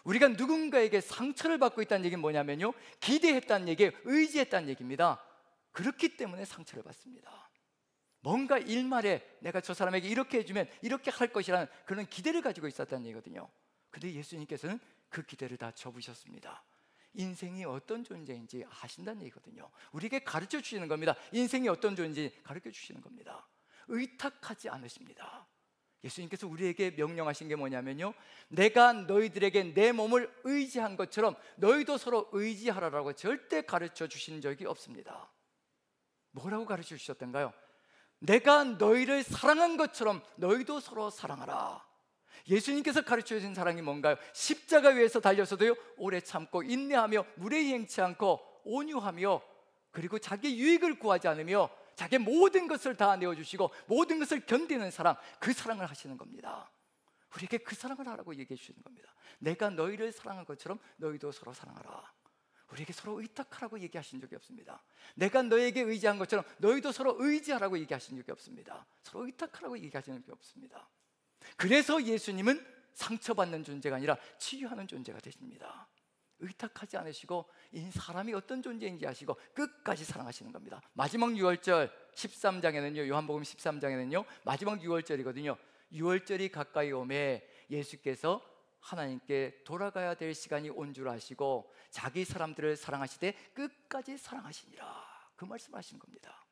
Speaker 1: 우리가 누군가에게 상처를 받고 있다는 얘기는 뭐냐면요, 기대했다는 얘기예요. 의지했다는 얘기입니다. 그렇기 때문에 상처를 받습니다. 뭔가 일말에 내가 저 사람에게 이렇게 해주면 이렇게 할 것이라는 그런 기대를 가지고 있었다는 얘기거든요. 근데 예수님께서는 그 기대를 다 접으셨습니다. 인생이 어떤 존재인지 아신다는 얘기거든요. 우리에게 가르쳐 주시는 겁니다. 인생이 어떤 존재인지 가르쳐 주시는 겁니다. 의탁하지 않으십니다. 예수님께서 우리에게 명령하신 게 뭐냐면요, 내가 너희들에게 내 몸을 의지한 것처럼 너희도 서로 의지하라라고 절대 가르쳐 주신 적이 없습니다. 뭐라고 가르쳐 주셨던가요? 내가 너희를 사랑한 것처럼 너희도 서로 사랑하라. 예수님께서 가르쳐 주신 사랑이 뭔가요? 십자가 위에서 달려서도요, 오래 참고 인내하며 무례히 행치 않고 온유하며, 그리고 자기 유익을 구하지 않으며 자기 모든 것을 다 내어주시고 모든 것을 견디는 사랑, 그 사랑을 하시는 겁니다. 우리에게 그 사랑을 하라고 얘기해 주시는 겁니다. 내가 너희를 사랑한 것처럼 너희도 서로 사랑하라. 우리에게 서로 의탁하라고 얘기하신 적이 없습니다. 내가 너에게 의지한 것처럼 너희도 서로 의지하라고 얘기하신 적이 없습니다. 서로 의탁하라고 얘기하신 적이 없습니다. 그래서 예수님은 상처받는 존재가 아니라 치유하는 존재가 되십니다. 의탁하지 않으시고 이 사람이 어떤 존재인지 아시고 끝까지 사랑하시는 겁니다. 마지막 유월절 13장에는요, 요한복음 13장에는요 마지막 유월절이거든요. 유월절이 가까이 오매 예수께서 하나님께 돌아가야 될 시간이 온 줄 아시고 자기 사람들을 사랑하시되 끝까지 사랑하시니라, 그 말씀을 하시는 겁니다.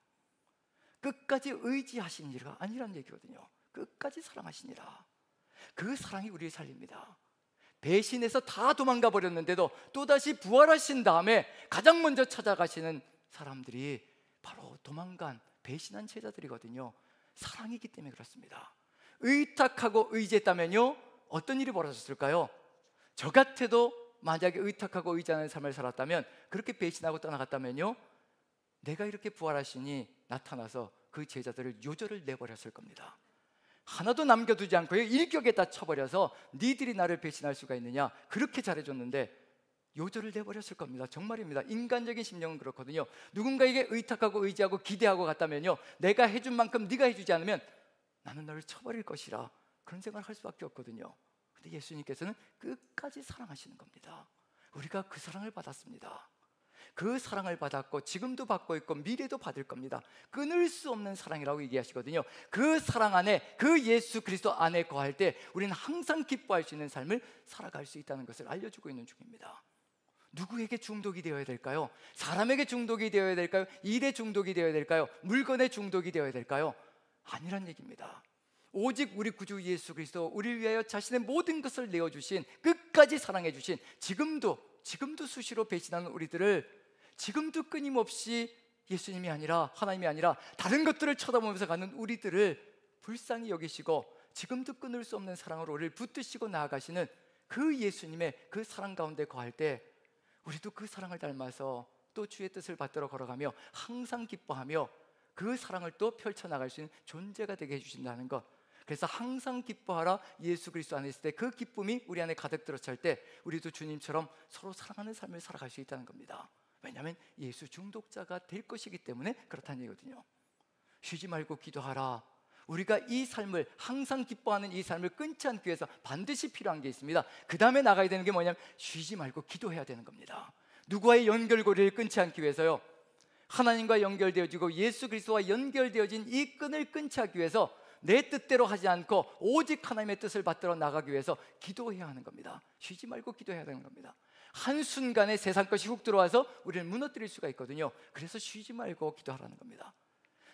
Speaker 1: 끝까지 의지하시니라 아니라는 얘기거든요. 끝까지 사랑하시니라. 그 사랑이 우리를 살립니다. 배신해서 다 도망가 버렸는데도 또다시 부활하신 다음에 가장 먼저 찾아가시는 사람들이 바로 도망간 배신한 제자들이거든요. 사랑이기 때문에 그렇습니다. 의탁하고 의지했다면요, 어떤 일이 벌어졌을까요? 저 같아도 만약에 의탁하고 의지하는 삶을 살았다면, 그렇게 배신하고 떠나갔다면요, 내가 이렇게 부활하시니 나타나서 그 제자들을 요절을 내버렸을 겁니다. 하나도 남겨두지 않고 일격에 다 쳐버려서 니들이 나를 배신할 수가 있느냐, 그렇게 잘해줬는데 요절을 내버렸을 겁니다. 정말입니다. 인간적인 심령은 그렇거든요. 누군가에게 의탁하고 의지하고 기대하고 갔다면요, 내가 해준 만큼 네가 해주지 않으면 나는 너를 쳐버릴 것이라, 그런 생각을 할 수밖에 없거든요. 근데 예수님께서는 끝까지 사랑하시는 겁니다. 우리가 그 사랑을 받았습니다. 그 사랑을 받았고 지금도 받고 있고 미래도 받을 겁니다. 끊을 수 없는 사랑이라고 얘기하시거든요. 그 사랑 안에, 그 예수 그리스도 안에 거할 때 우리는 항상 기뻐할 수 있는 삶을 살아갈 수 있다는 것을 알려주고 있는 중입니다. 누구에게 중독이 되어야 될까요? 사람에게 중독이 되어야 될까요? 일에 중독이 되어야 될까요? 물건에 중독이 되어야 될까요? 아니란 얘기입니다. 오직 우리 구주 예수 그리스도, 우리를 위하여 자신의 모든 것을 내어주신, 끝까지 사랑해 주신, 지금도 수시로 배신하는 우리들을, 지금도 끊임없이 예수님이 아니라, 하나님이 아니라 다른 것들을 쳐다보면서 가는 우리들을 불쌍히 여기시고 지금도 끊을 수 없는 사랑으로 우리를 붙드시고 나아가시는 그 예수님의 그 사랑 가운데 거할 때, 우리도 그 사랑을 닮아서 또 주의 뜻을 받들어 걸어가며 항상 기뻐하며 그 사랑을 또 펼쳐나갈 수 있는 존재가 되게 해주신다는 것, 그래서 항상 기뻐하라 예수 그리스도 안에 있을 때 그 기쁨이 우리 안에 가득 들어찰 때 우리도 주님처럼 서로 사랑하는 삶을 살아갈 수 있다는 겁니다. 왜냐하면 예수 중독자가 될 것이기 때문에 그렇다는 얘기거든요. 쉬지 말고 기도하라. 우리가 이 삶을, 항상 기뻐하는 이 삶을 끊지 않기 위해서 반드시 필요한 게 있습니다. 그 다음에 나가야 되는 게 뭐냐면 쉬지 말고 기도해야 되는 겁니다. 누구와의 연결고리를 끊지 않기 위해서요, 하나님과 연결되어지고 예수 그리스도와 연결되어진 이 끈을 끊지 않기 위해서 내 뜻대로 하지 않고 오직 하나님의 뜻을 받들어 나가기 위해서 기도해야 하는 겁니다. 쉬지 말고 기도해야 되는 겁니다. 한순간에 세상 것이 훅 들어와서 우리를 무너뜨릴 수가 있거든요. 그래서 쉬지 말고 기도하라는 겁니다.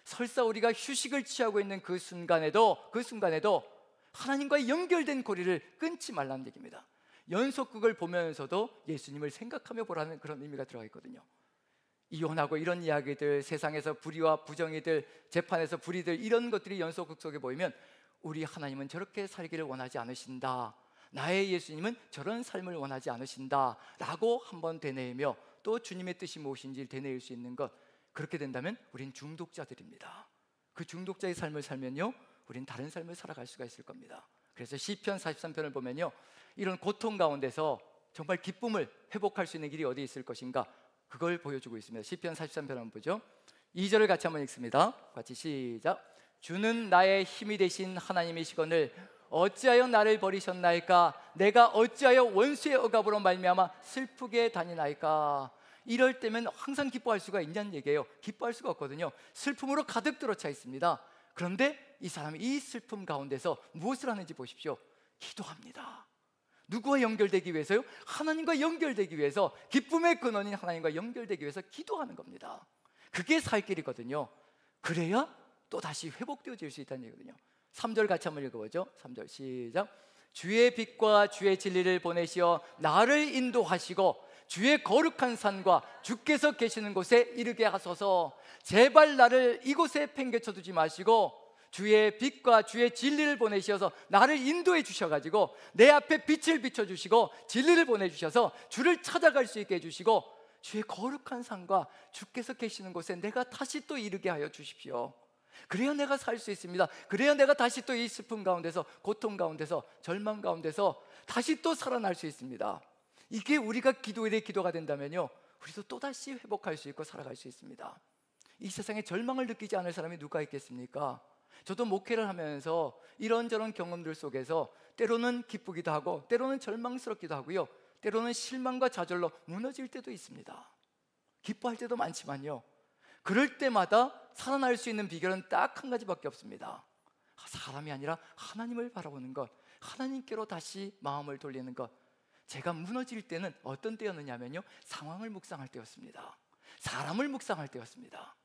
Speaker 1: 설사 우리가 휴식을 취하고 있는 그 순간에도 하나님과 연결된 고리를 끊지 말라는 얘기입니다. 연속극을 보면서도 예수님을 생각하며 보라는 그런 의미가 들어가 있거든요. 이혼하고 이런 이야기들, 세상에서 불의와 부정이들, 재판에서 불의들, 이런 것들이 연속극 속에 보이면 우리 하나님은 저렇게 살기를 원하지 않으신다, 나의 예수님은 저런 삶을 원하지 않으신다 라고 한번 되뇌이며 또 주님의 뜻이 무엇인지 되뇌일 수 있는 것, 그렇게 된다면 우린 중독자들입니다. 그 중독자의 삶을 살면요, 우린 다른 삶을 살아갈 수가 있을 겁니다. 그래서 시편 43편을 보면요, 이런 고통 가운데서 정말 기쁨을 회복할 수 있는 길이 어디 있을 것인가, 그걸 보여주고 있습니다. 시편 43편 한번 보죠. 2절을 같이 한번 읽습니다. 같이 시작. 주는 나의 힘이 되신 하나님이시거늘 어찌하여 나를 버리셨나이까? 내가 어찌하여 원수의 억압으로 말미암아 슬프게 다니나이까? 이럴 때면 항상 기뻐할 수가 있냐는 얘기예요. 기뻐할 수가 없거든요. 슬픔으로 가득 들어차 있습니다. 그런데 이 사람이 이 슬픔 가운데서 무엇을 하는지 보십시오. 기도합니다. 누구와 연결되기 위해서요? 하나님과 연결되기 위해서, 기쁨의 근원인 하나님과 연결되기 위해서 기도하는 겁니다. 그게 살 길이거든요. 그래야 또다시 회복되어질 수 있다는 얘기거든요. 3절 같이 한번 읽어보죠. 3절 시작. 주의 빛과 주의 진리를 보내시어 나를 인도하시고 주의 거룩한 산과 주께서 계시는 곳에 이르게 하소서. 제발 나를 이곳에 팽개쳐 두지 마시고 주의 빛과 주의 진리를 보내셔서 나를 인도해 주셔가지고 내 앞에 빛을 비춰주시고 진리를 보내주셔서 주를 찾아갈 수 있게 해주시고 주의 거룩한 산과 주께서 계시는 곳에 내가 다시 또 이르게 하여 주십시오. 그래야 내가 살 수 있습니다. 그래야 내가 다시 또 이 슬픔 가운데서, 고통 가운데서, 절망 가운데서 다시 또 살아날 수 있습니다. 이게 우리가 기도의 기도가 된다면요, 우리도 또다시 회복할 수 있고 살아갈 수 있습니다. 이 세상에 절망을 느끼지 않을 사람이 누가 있겠습니까? 저도 목회를 하면서 이런저런 경험들 속에서 때로는 기쁘기도 하고 때로는 절망스럽기도 하고요, 때로는 실망과 좌절로 무너질 때도 있습니다. 기뻐할 때도 많지만요, 그럴 때마다 살아날 수 있는 비결은 딱 한 가지밖에 없습니다. 사람이 아니라 하나님을 바라보는 것, 하나님께로 다시 마음을 돌리는 것. 제가 무너질 때는 어떤 때였느냐면요, 상황을 묵상할 때였습니다. 사람을 묵상할 때였습니다.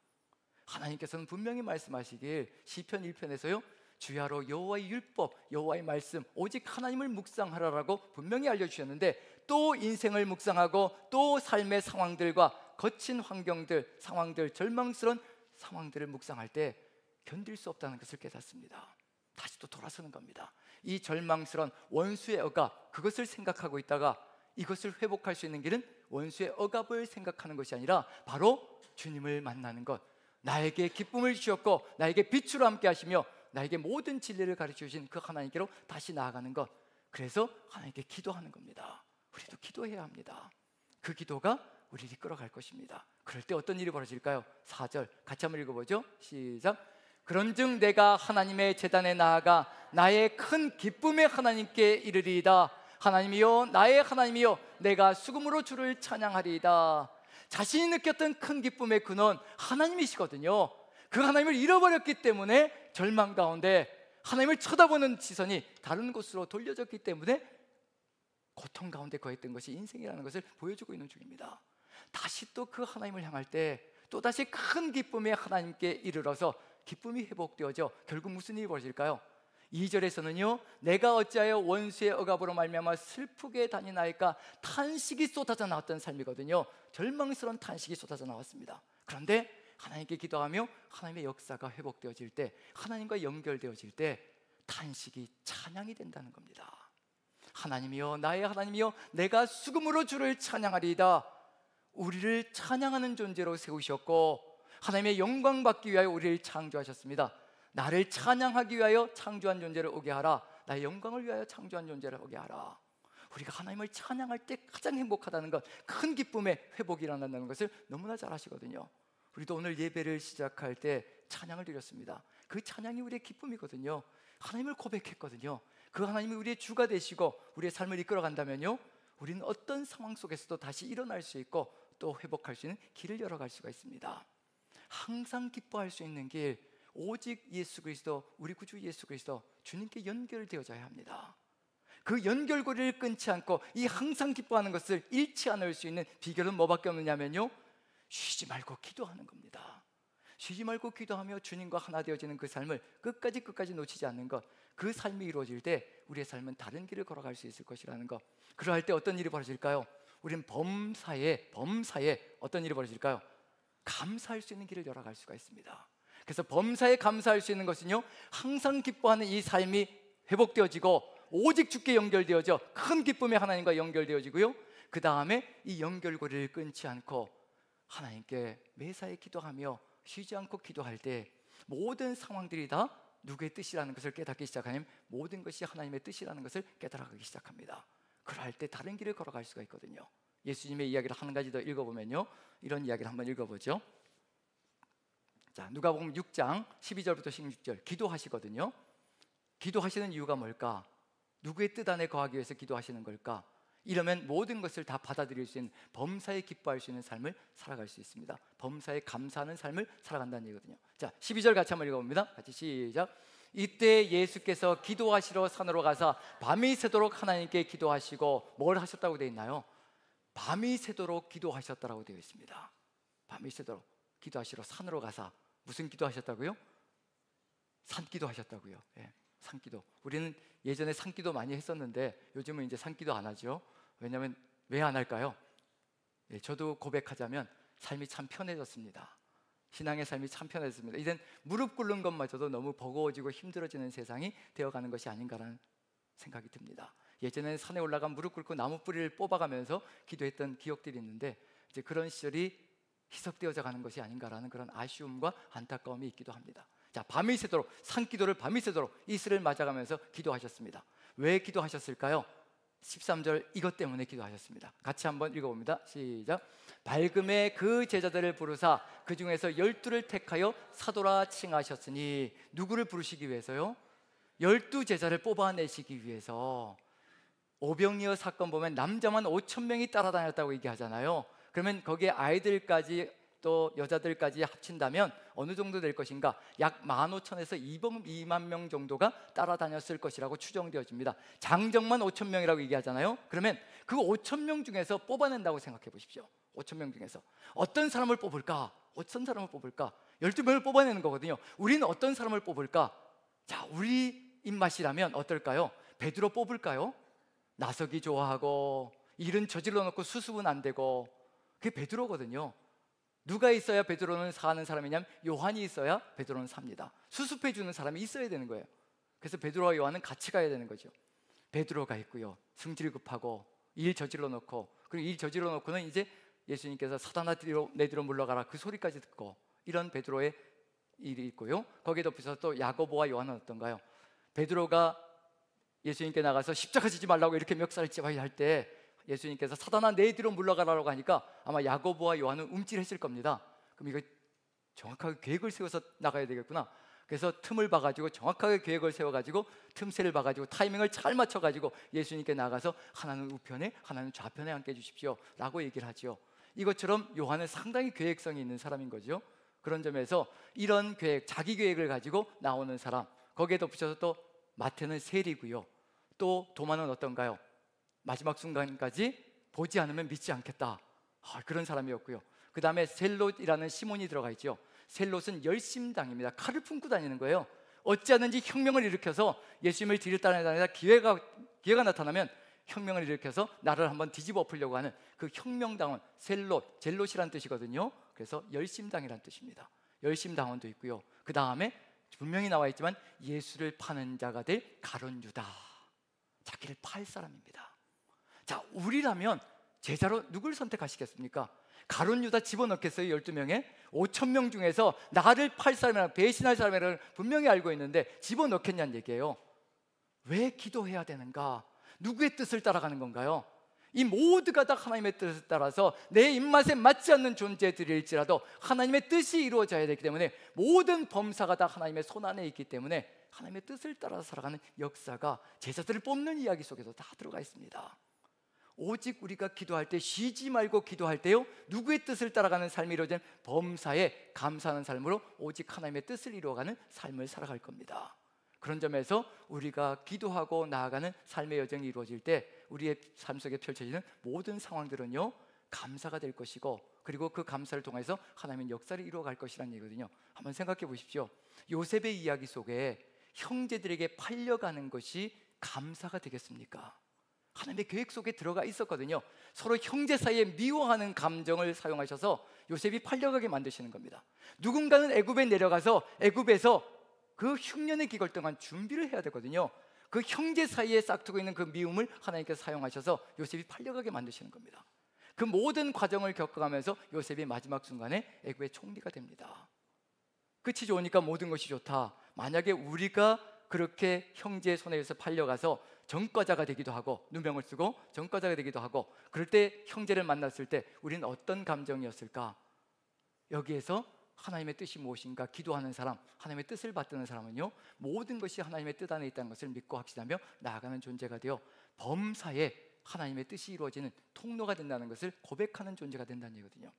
Speaker 1: 하나님께서는 분명히 말씀하시길 시편 1편에서요 주야로 여호와의 율법, 여호와의 말씀, 오직 하나님을 묵상하라라고 분명히 알려주셨는데, 또 인생을 묵상하고 또 삶의 상황들과 거친 환경들, 상황들, 절망스러운 상황들을 묵상할 때 견딜 수 없다는 것을 깨닫습니다. 다시 또 돌아서는 겁니다. 이 절망스러운 원수의 억압, 그것을 생각하고 있다가 이것을 회복할 수 있는 길은 원수의 억압을 생각하는 것이 아니라 바로 주님을 만나는 것, 나에게 기쁨을 주셨고 나에게 빛으로 함께 하시며 나에게 모든 진리를 가르쳐 주신 그 하나님께로 다시 나아가는 것, 그래서 하나님께 기도하는 겁니다. 우리도 기도해야 합니다. 그 기도가 우리를 이끌어갈 것입니다. 그럴 때 어떤 일이 벌어질까요? 4절 같이 한번 읽어보죠. 시작. 그런즉 내가 하나님의 제단에 나아가 나의 큰 기쁨의 하나님께 이르리이다. 하나님이여, 나의 하나님이여, 내가 수금으로 주를 찬양하리이다. 자신이 느꼈던 큰 기쁨의 근원 하나님이시거든요. 그 하나님을 잃어버렸기 때문에 절망 가운데 하나님을 쳐다보는 시선이 다른 곳으로 돌려졌기 때문에 고통 가운데 거했던 것이 인생이라는 것을 보여주고 있는 중입니다. 다시 또 그 하나님을 향할 때 또다시 큰 기쁨의 하나님께 이르러서 기쁨이 회복되어져 결국 무슨 일이 벌어질까요? 2절에서는요 내가 어찌하여 원수의 억압으로 말미암아 슬프게 다니나이까, 탄식이 쏟아져 나왔던 삶이거든요. 절망스러운 탄식이 쏟아져 나왔습니다. 그런데 하나님께 기도하며 하나님의 역사가 회복되어질 때, 하나님과 연결되어질 때 탄식이 찬양이 된다는 겁니다. 하나님이여, 나의 하나님이여, 내가 수금으로 주를 찬양하리이다. 우리를 찬양하는 존재로 세우셨고 하나님의 영광 받기 위하여 우리를 창조하셨습니다. 나를 찬양하기 위하여 창조한 존재를 오게 하라. 나의 영광을 위하여 창조한 존재를 오게 하라. 우리가 하나님을 찬양할 때 가장 행복하다는 것, 큰 기쁨의 회복이 일어난다는 것을 너무나 잘 아시거든요. 우리도 오늘 예배를 시작할 때 찬양을 드렸습니다. 그 찬양이 우리의 기쁨이거든요. 하나님을 고백했거든요. 그 하나님이 우리의 주가 되시고 우리의 삶을 이끌어간다면요, 우리는 어떤 상황 속에서도 다시 일어날 수 있고 또 회복할 수 있는 길을 열어갈 수가 있습니다. 항상 기뻐할 수 있는 길, 오직 예수 그리스도, 우리 구주 예수 그리스도, 주님께 연결되어져야 합니다. 그 연결고리를 끊지 않고 이 항상 기뻐하는 것을 잃지 않을 수 있는 비결은 뭐밖에 없느냐면요, 쉬지 말고 기도하는 겁니다. 쉬지 말고 기도하며 주님과 하나 되어지는 그 삶을 끝까지 놓치지 않는 것, 그 삶이 이루어질 때 우리의 삶은 다른 길을 걸어갈 수 있을 것이라는 것. 그러할 때 어떤 일이 벌어질까요? 우리는 범사에 어떤 일이 벌어질까요? 감사할 수 있는 길을 열어갈 수가 있습니다. 그래서 범사에 감사할 수 있는 것은요, 항상 기뻐하는 이 삶이 회복되어지고 오직 주께 연결되어져 큰 기쁨의 하나님과 연결되어지고요, 그 다음에 이 연결고리를 끊지 않고 하나님께 매사에 기도하며 쉬지 않고 기도할 때 모든 상황들이 다 누구의 뜻이라는 것을 깨닫기 시작하면 모든 것이 하나님의 뜻이라는 것을 깨달아가기 시작합니다. 그럴 때 다른 길을 걸어갈 수가 있거든요. 예수님의 이야기를 한 가지 더 읽어보면요, 이런 이야기를 한번 읽어보죠. 자, 누가복음 6장 12절부터 16절 기도하시거든요. 기도하시는 이유가 뭘까? 누구의 뜻 안에 거하기 위해서 기도하시는 걸까? 이러면 모든 것을 다 받아들일 수 있는, 범사에 기뻐할 수 있는 삶을 살아갈 수 있습니다. 범사에 감사하는 삶을 살아간다는 얘기거든요. 자, 12절 같이 한번 읽어봅니다. 같이 시작. 이때 예수께서 기도하시러 산으로 가사 밤이 새도록 하나님께 기도하시고, 뭘 하셨다고 되어 있나요? 밤이 새도록 기도하셨다라고 되어 있습니다. 밤이 새도록 기도하시러 산으로 가사, 무슨 기도하셨다고요? 산기도 하셨다고요. 예, 산기도. 우리는 예전에 산기도 많이 했었는데 요즘은 이제 산기도 안 하죠. 왜냐하면 왜 안 할까요? 예, 저도 고백하자면 삶이 참 편해졌습니다. 신앙의 삶이 참 편해졌습니다. 이젠 무릎 꿇는 것마저도 너무 버거워지고 힘들어지는 세상이 되어가는 것이 아닌가라는 생각이 듭니다. 예전에는 산에 올라가 무릎 꿇고 나무 뿌리를 뽑아가면서 기도했던 기억들이 있는데, 이제 그런 시절이 희석되어져 가는 것이 아닌가라는 그런 아쉬움과 안타까움이 있기도 합니다. 자, 밤이 새도록, 산기도를 밤이 새도록 이슬을 맞아가면서 기도하셨습니다. 왜 기도하셨을까요? 13절, 이것 때문에 기도하셨습니다. 같이 한번 읽어봅니다. 시작. 밝음에 그 제자들을 부르사 그 중에서 12를 택하여 사도라 칭하셨으니, 누구를 부르시기 위해서요? 12제자를 뽑아내시기 위해서. 오병이어 사건 보면 남자만 5,000명이 따라다녔다고 얘기하잖아요. 그러면 거기에 아이들까지 또 여자들까지 합친다면 어느 정도 될 것인가? 약 15,000에서 2만 명 정도가 따라다녔을 것이라고 추정되어집니다. 장정만 5,000명이라고 얘기하잖아요. 그러면 그 5,000명 중에서 뽑아낸다고 생각해 보십시오. 5,000명 중에서 어떤 사람을 뽑을까? 어떤 사람을 뽑을까? 12명을 뽑아내는 거거든요. 우리는 어떤 사람을 뽑을까? 자, 우리 입맛이라면 어떨까요? 베드로 뽑을까요? 나서기 좋아하고 일은 저질러 놓고 수습은 안 되고, 그게 베드로거든요. 누가 있어야 베드로는 사는 사람이냐면 요한이 있어야 베드로는 삽니다. 수습해 주는 사람이 있어야 되는 거예요. 그래서 베드로와 요한은 같이 가야 되는 거죠. 베드로가 있고요, 승질 급하고 일 저질러 놓고, 그리고 일 저질러 놓고는 이제 예수님께서 사단아 내뒤로 물러가라 그 소리까지 듣고, 이런 베드로의 일이 있고요. 거기에 덧붙여서 또 야고보와 요한은 어떤가요? 베드로가 예수님께 나가서 십자가 지지 말라고 이렇게 멱살을 찝어야 할 때 예수님께서 사단아 내 뒤로 물러가라고 하니까 아마 야고보와 요한은 움찔했을 겁니다. 그럼 이거 정확하게 계획을 세워서 나가야 되겠구나. 그래서 틈을 봐가지고 정확하게 계획을 세워가지고 틈새를 봐가지고 타이밍을 잘 맞춰가지고 예수님께 나가서 하나는 우편에 하나는 좌편에 앉게 해주십시오 라고 얘기를 하죠. 이것처럼 요한은 상당히 계획성이 있는 사람인 거죠. 그런 점에서 이런 계획, 자기 계획을 가지고 나오는 사람, 거기에 덧붙여서 또 마태는 세리고요, 또 도마는 어떤가요? 마지막 순간까지 보지 않으면 믿지 않겠다, 그런 사람이었고요. 그 다음에 셀롯이라는 시몬이 들어가 있죠. 셀롯은 열심당입니다. 칼을 품고 다니는 거예요. 어찌하든지 혁명을 일으켜서 예수님을 뒤를 따라다니다 기회가 나타나면 혁명을 일으켜서 나를 한번 뒤집어 엎으려고 하는 그 혁명당원, 젤롯이라는 뜻이거든요. 그래서 열심당이라는 뜻입니다. 열심당원도 있고요. 그 다음에 분명히 나와 있지만 예수를 파는 자가 될 가룟 유다, 자기를 팔 사람입니다. 자, 우리라면 제자로 누굴 선택하시겠습니까? 가룟 유다 집어넣겠어요? 12명에? 5,000명 중에서 나를 팔 사람이랑 배신할 사람이라는 분명히 알고 있는데 집어넣겠냐는 얘기예요. 왜 기도해야 되는가? 누구의 뜻을 따라가는 건가요? 이 모두가 다 하나님의 뜻을 따라서 내 입맛에 맞지 않는 존재들일지라도 하나님의 뜻이 이루어져야 되기 때문에 모든 범사가 다 하나님의 손안에 있기 때문에 하나님의 뜻을 따라서 살아가는 역사가 제자들을 뽑는 이야기 속에도 다 들어가 있습니다. 오직 우리가 기도할 때 쉬지 말고 기도할 때요, 누구의 뜻을 따라가는 삶이 이루어진 범사에 감사하는 삶으로 오직 하나님의 뜻을 이루어가는 삶을 살아갈 겁니다. 그런 점에서 우리가 기도하고 나아가는 삶의 여정이 이루어질 때 우리의 삶 속에 펼쳐지는 모든 상황들은요, 감사가 될 것이고, 그리고 그 감사를 통해서 하나님의 역사를 이루어갈 것이라는 얘기거든요. 한번 생각해 보십시오. 요셉의 이야기 속에 형제들에게 팔려가는 것이 감사가 되겠습니까? 하나님의 계획 속에 들어가 있었거든요. 서로 형제 사이에 미워하는 감정을 사용하셔서 요셉이 팔려가게 만드시는 겁니다. 누군가는 애굽에 내려가서 애굽에서 그 흉년의 기간 동안 준비를 해야 되거든요. 그 형제 사이에 싹트고 있는 그 미움을 하나님께서 사용하셔서 요셉이 팔려가게 만드시는 겁니다. 그 모든 과정을 겪어가면서 요셉이 마지막 순간에 애굽의 총리가 됩니다. 끝이 좋으니까 모든 것이 좋다. 만약에 우리가 그렇게 형제의 손에 의해서 팔려가서 전과자가 되기도 하고, 누명을 쓰고 전과자가 되기도 하고, 그럴 때 형제를 만났을 때 우리는 어떤 감정이었을까? 여기에서 하나님의 뜻이 무엇인가 기도하는 사람, 하나님의 뜻을 받드는 사람은요, 모든 것이 하나님의 뜻 안에 있다는 것을 믿고 확신하며 나아가는 존재가 되어 범사에 하나님의 뜻이 이루어지는 통로가 된다는 것을 고백하는 존재가 된다는 얘기거든요.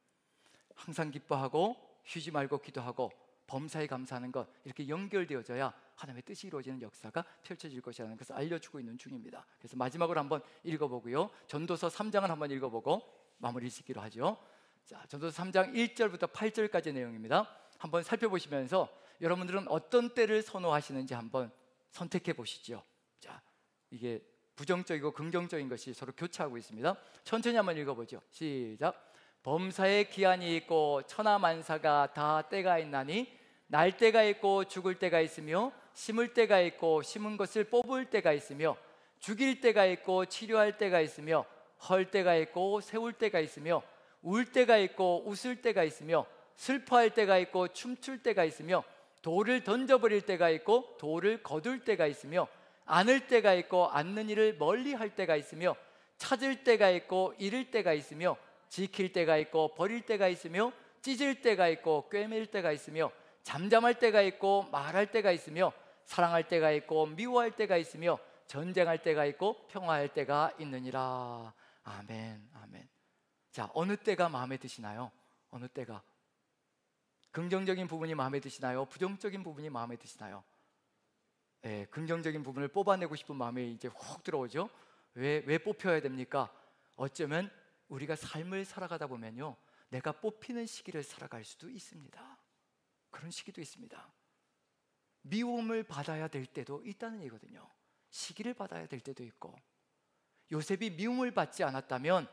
Speaker 1: 항상 기뻐하고 쉬지 말고 기도하고 범사에 감사하는 것, 이렇게 연결되어져야 하나님의 뜻이 이루어지는 역사가 펼쳐질 것이라는 것을 알려주고 있는 중입니다. 그래서 마지막으로 한번 읽어보고요, 전도서 3장을 한번 읽어보고 마무리 짓기로 하죠. 자, 전도서 3장 1절부터 8절까지의 내용입니다. 한번 살펴보시면서 여러분들은 어떤 때를 선호하시는지 한번 선택해 보시죠. 자, 이게 부정적이고 긍정적인 것이 서로 교차하고 있습니다. 천천히 한번 읽어보죠. 시작. 범사에 기한이 있고 천하만사가 다 때가 있나니 날 때가 있고 죽을 때가 있으며 심을 때가 있고 심은 것을 뽑을 때가 있으며 죽일 때가 있고 치료할 때가 있으며 헐 때가 있고 세울 때가 있으며 울 때가 있고 웃을 때가 있으며 슬퍼할 때가 있고 춤출 때가 있으며 돌을 던져버릴 때가 있고 돌을 거둘 때가 있으며 안을 때가 있고 않는 일을 멀리할 때가 있으며 찾을 때가 있고 잃을 때가 있으며 지킬 때가 있고 버릴 때가 있으며 찢을 때가 있고 꿰맬 때가 있으며 잠잠할 때가 있고 말할 때가 있으며 사랑할 때가 있고 미워할 때가 있으며 전쟁할 때가 있고 평화할 때가 있느니라. 아멘, 아멘. 자, 어느 때가 마음에 드시나요? 어느 때가? 긍정적인 부분이 마음에 드시나요? 부정적인 부분이 마음에 드시나요? 네, 긍정적인 부분을 뽑아내고 싶은 마음이 이제 훅 들어오죠. 왜 뽑혀야 됩니까? 어쩌면 우리가 삶을 살아가다 보면요, 내가 뽑히는 시기를 살아갈 수도 있습니다. 그런 시기도 있습니다. 미움을 받아야 될 때도 있다는 얘기거든요. 시기를 받아야 될 때도 있고, 요셉이 미움을 받지 않았다면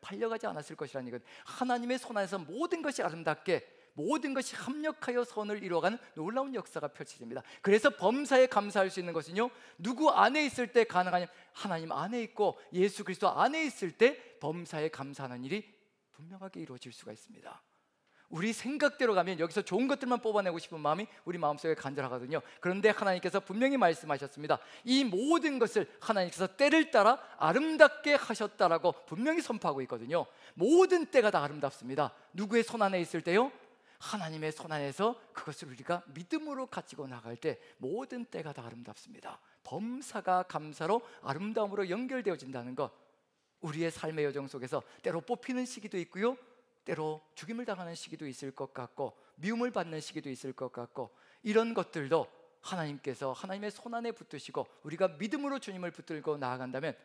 Speaker 1: 팔려가지 않았을 것이라는 얘기는 하나님의 손 안에서 모든 것이 아름답게, 모든 것이 합력하여 선을 이루어가는 놀라운 역사가 펼쳐집니다. 그래서 범사에 감사할 수 있는 것은요, 누구 안에 있을 때 가능하냐? 하나님 안에 있고 예수 그리스도 안에 있을 때 범사에 감사하는 일이 분명하게 이루어질 수가 있습니다. 우리 생각대로 가면 여기서 좋은 것들만 뽑아내고 싶은 마음이 우리 마음속에 간절하거든요. 그런데 하나님께서 분명히 말씀하셨습니다. 이 모든 것을 하나님께서 때를 따라 아름답게 하셨다라고 분명히 선포하고 있거든요. 모든 때가 다 아름답습니다. 누구의 손 안에 있을 때요? 하나님의 손 안에서 그것을 우리가 믿음으로 가지고 나갈 때 모든 때가 다 아름답습니다. 범사가 감사로 아름다움으로 연결되어진다는 것, 우리의 삶의 여정 속에서 때로 뽑히는 시기도 있고요, 때로 죽임을 당하는 시기도 있을 것 같고, 미움을 받는 시기도 있을 것 같고, 이런 것들도 하나님께서 하나님의 손 안에 붙드시고 우리가 믿음으로 주님을 붙들고 나아간다면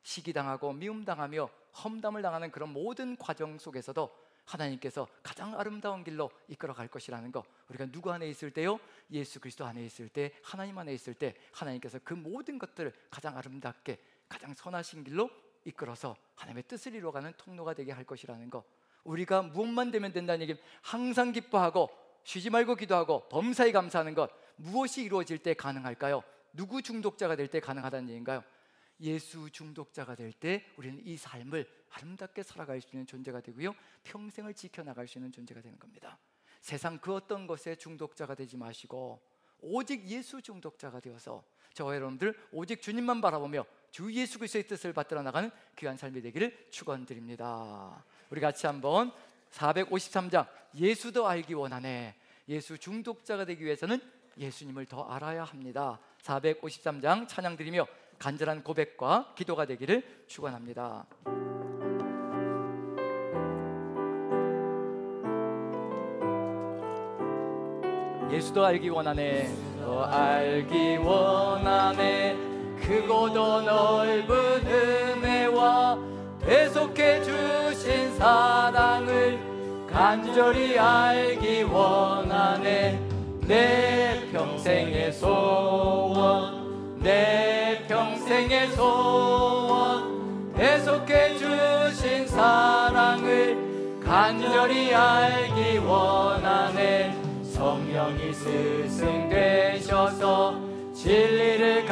Speaker 1: 시기당하고 미움당하며 험담을 당하는 그런 모든 과정 속에서도 하나님께서 가장 아름다운 길로 이끌어 갈 것이라는 것, 우리가 누구 안에 있을 때요? 예수 그리스도 안에 있을 때, 하나님 안에 있을 때 하나님께서 그 모든 것들을 가장 아름답게, 가장 선하신 길로 이끌어서 하나님의 뜻을 이루어가는 통로가 되게 할 것이라는 것, 우리가 무엇만 되면 된다는 얘기는 항상 기뻐하고 쉬지 말고 기도하고 범사에 감사하는 것, 무엇이 이루어질 때 가능할까요? 누구 중독자가 될 때 가능하다는 얘기인가요? 예수 중독자가 될 때 우리는 이 삶을 아름답게 살아갈 수 있는 존재가 되고요, 평생을 지켜나갈 수 있는 존재가 되는 겁니다. 세상 그 어떤 것에 중독자가 되지 마시고 오직 예수 중독자가 되어서 저와 여러분들 오직 주님만 바라보며 주 예수 그리스도의 뜻을 받들어 나가는 귀한 삶이 되기를 축원드립니다. 우리 같이 한번 453장 예수 더 알기 원하네. 예수 중독자가 되기 위해서는 예수님을 더 알아야 합니다. 453장 찬양 드리며 간절한 고백과 기도가 되기를 축원합니다. 예수 더 알기 원하네. 더 알기 원하네. 크고 더 넓은 은혜와 계속해 주신 사랑을 간절히 알기 원하네. 내 평생의 소원, 내 평생의 소원, 계속해 주신 사랑을 간절히 알기 원하네. 성령이 스승 되셔서 진리를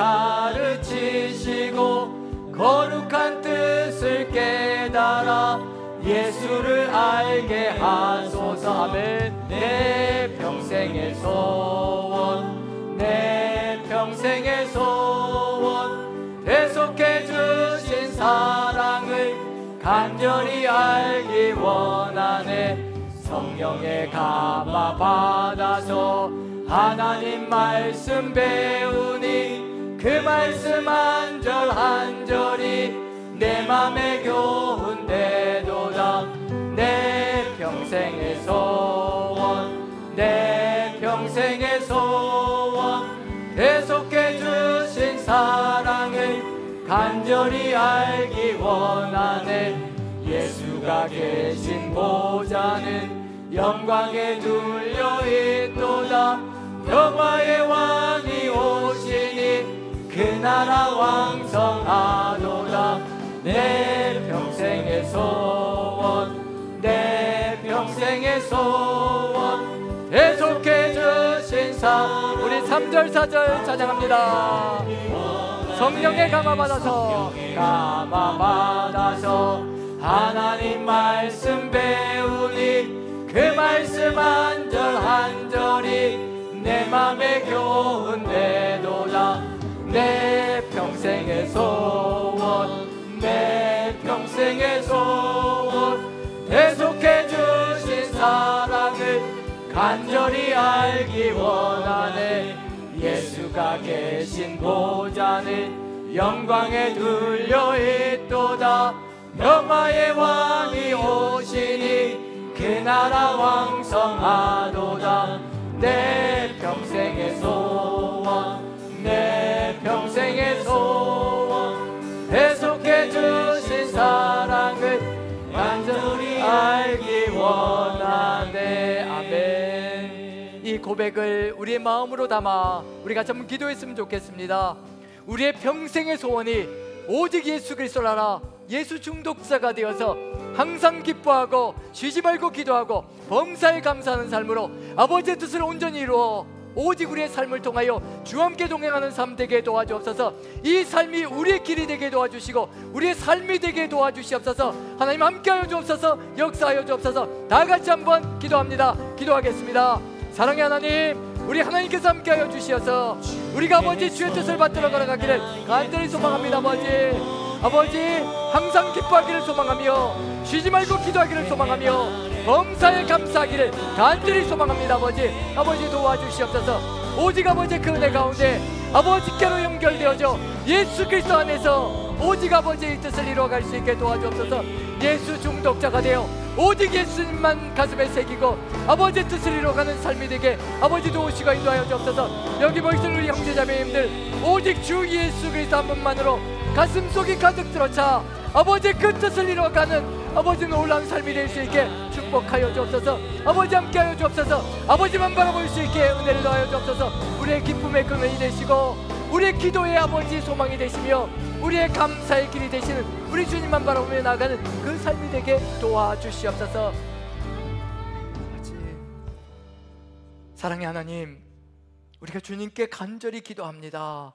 Speaker 1: 가르치시고 거룩한 뜻을 깨달아 예수를 알게 하소서. 아멘. 내 평생의 소원, 내 평생의 소원, 계속해 주신 사랑을 간절히 알기 원하네. 성령의 감화 받아서 하나님 말씀 배우니 그 말씀 한 절 한 절이 내 맘에 교훈되도다. 내 평생의 소원, 내 평생의 소원, 계속해 주신 사랑을 간절히 알기 원하네. 예수가 계신 보좌는 영광에 둘려 있도다. 평화의 왕이 오시니 그 나라 왕성하도다. 내 평생의 소원, 내 평생의 소원, 계속해 주신 우리 3절 4절 찬양합니다. 성령의 감화받아서 하나님 말씀 배우니 그 말씀 한 절 한 절이 내 맘에 교훈되도다. 내 평생의 소원, 내 평생의 소원, 계속해 주신 사랑을 간절히 알기 원하네. 예수가 계신 보좌는 영광에 둘려 있도다. 평화의 왕이 오시니 그 나라 왕성하도다. 내 평생의 소원, 내 평생의 소원, 계속해 주신 사랑을 간절히 알기 원하네. 아멘. 이 고백을 우리의 마음으로 담아 우리가 한번 기도했으면 좋겠습니다. 우리의 평생의 소원이 오직 예수 그리스도를 알아 예수 중독자가 되어서 항상 기뻐하고 쉬지 말고 기도하고 범사에 감사하는 삶으로 아버지의 뜻을 온전히 이루어 오직 우리의 삶을 통하여 주와 함께 동행하는 삶 되게 도와주옵소서. 이 삶이 우리의 길이 되게 도와주시고 우리의 삶이 되게 도와주시옵소서. 하나님 함께하여 주옵소서. 역사하여 주옵소서. 다 같이 한번 기도합니다. 기도하겠습니다. 사랑의 하나님, 우리 하나님께서 함께하여 주시어서 우리가 아버지 주의 뜻을 받들어 걸어가기를 간절히 소망합니다. 아버지 항상 기뻐하기를 소망하며 쉬지 말고 기도하기를 소망하며 범사에 감사하기를 간절히 소망합니다. 아버지 도와주시옵소서. 오직 아버지의 그 은혜 가운데 아버지께로 연결되어져 예수 그리스도 안에서 오직 아버지의 뜻을 이루어갈 수 있게 도와주옵소서. 예수 중독자가 되어 오직 예수님만 가슴에 새기고 아버지의 뜻을 이루어가는 삶이 되게 아버지 도우시고 인도하여 주옵소서. 여기 모이신 우리 형제자매님들 오직 주 예수 그리스도 한 분만으로 가슴속이 가득 들어차 아버지의 그 뜻을 이루어가는 아버지 놀라운 삶이 될 수 있게 축복하여 주옵소서. 아버지 함께하여 주옵소서. 아버지만 바라볼 수 있게 은혜를 더하여 주옵소서. 우리의 기쁨의 근원이 되시고 우리의 기도의 아버지 소망이 되시며 우리의 감사의 길이 되시는 우리 주님만 바라보며 나아가는 그 삶이 되게 도와주시옵소서. 사랑의 하나님, 우리가 주님께 간절히 기도합니다.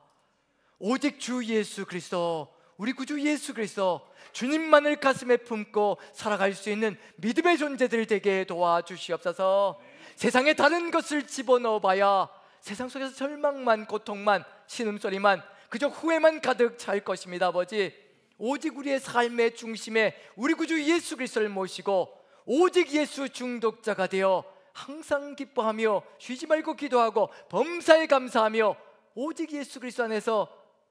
Speaker 1: 오직 주 예수 그리스도 우리 구주 예수 그리스도 주님만을 가슴에 품고 살아갈 수 있는 믿음의 존재들 되게 도와주시옵소서. 세상에 다른 것을 집어넣어 봐야 세상 속에서 절망만, 고통만, 신음소리만, 그저 후회만 가득 찰 것입니다. 아버지, 오직 우리의 삶의 중심에 우리 구주 예수 그리스도를 모시고 오직 예수 중독자가 되어 항상 기뻐하며 쉬지 말고 기도하고 범사에 감사하며 오직 예수 그리스도 안에서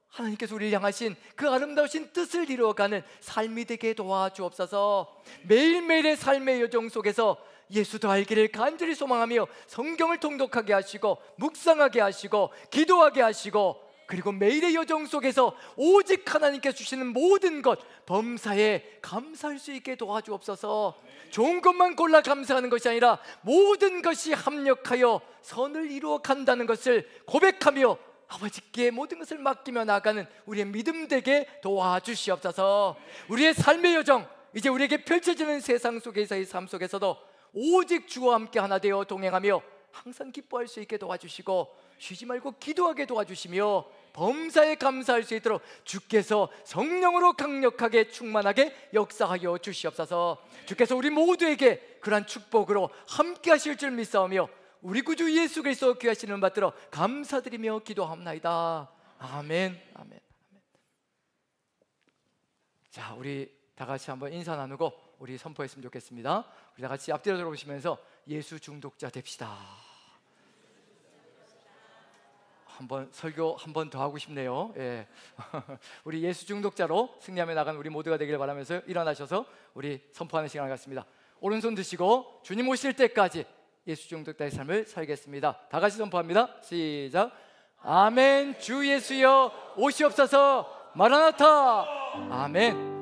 Speaker 1: 하나님께서 우리를 향하신 그 아름다우신 뜻을 이루어가는 삶이 되게 도와주옵소서. 매일매일의 삶의 여정 속에서 예수 더 알기를 간절히 소망하며 성경을 통독하게 하시고 묵상하게 하시고 기도하게 하시고, 그리고 매일의 여정 속에서 오직 하나님께서 주시는 모든 것 범사에 감사할 수 있게 도와주옵소서. 좋은 것만 골라 감사하는 것이 아니라 모든 것이 합력하여 선을 이루어 간다는 것을 고백하며 아버지께 모든 것을 맡기며 나가는 우리의 믿음 되게 도와주시옵소서. 우리의 삶의 여정, 이제 우리에게 펼쳐지는 세상 속에서의 삶 속에서도 오직 주와 함께 하나 되어 동행하며 항상 기뻐할 수 있게 도와주시고 쉬지 말고 기도하게 도와주시며 범사에 감사할 수 있도록 주께서 성령으로 강력하게 충만하게 역사하여 주시옵소서. 주께서 우리 모두에게 그러한 축복으로 함께 하실 줄 믿사오며 우리 구주 예수 그리스도 귀하신 이름 받들어 감사드리며 기도합나이다. 아멘. 아멘. 자, 우리 다 같이 한번 인사 나누고 우리 선포했으면 좋겠습니다. 우리 다 같이 앞뒤로 돌아보시면서 예수 중독자 됩시다. 한번 설교 한 번 더 하고 싶네요. 예. 우리 예수 중독자로 승리하며 나가는 우리 모두가 되기를 바라면서 일어나셔서 우리 선포하는 시간을 갖습니다. 오른손 드시고 주님 오실 때까지 예수 중독자의 삶을 살겠습니다. 다 같이 선포합니다. 시작. 아멘. 주 예수여 오시옵소서. 마라나타. 아멘.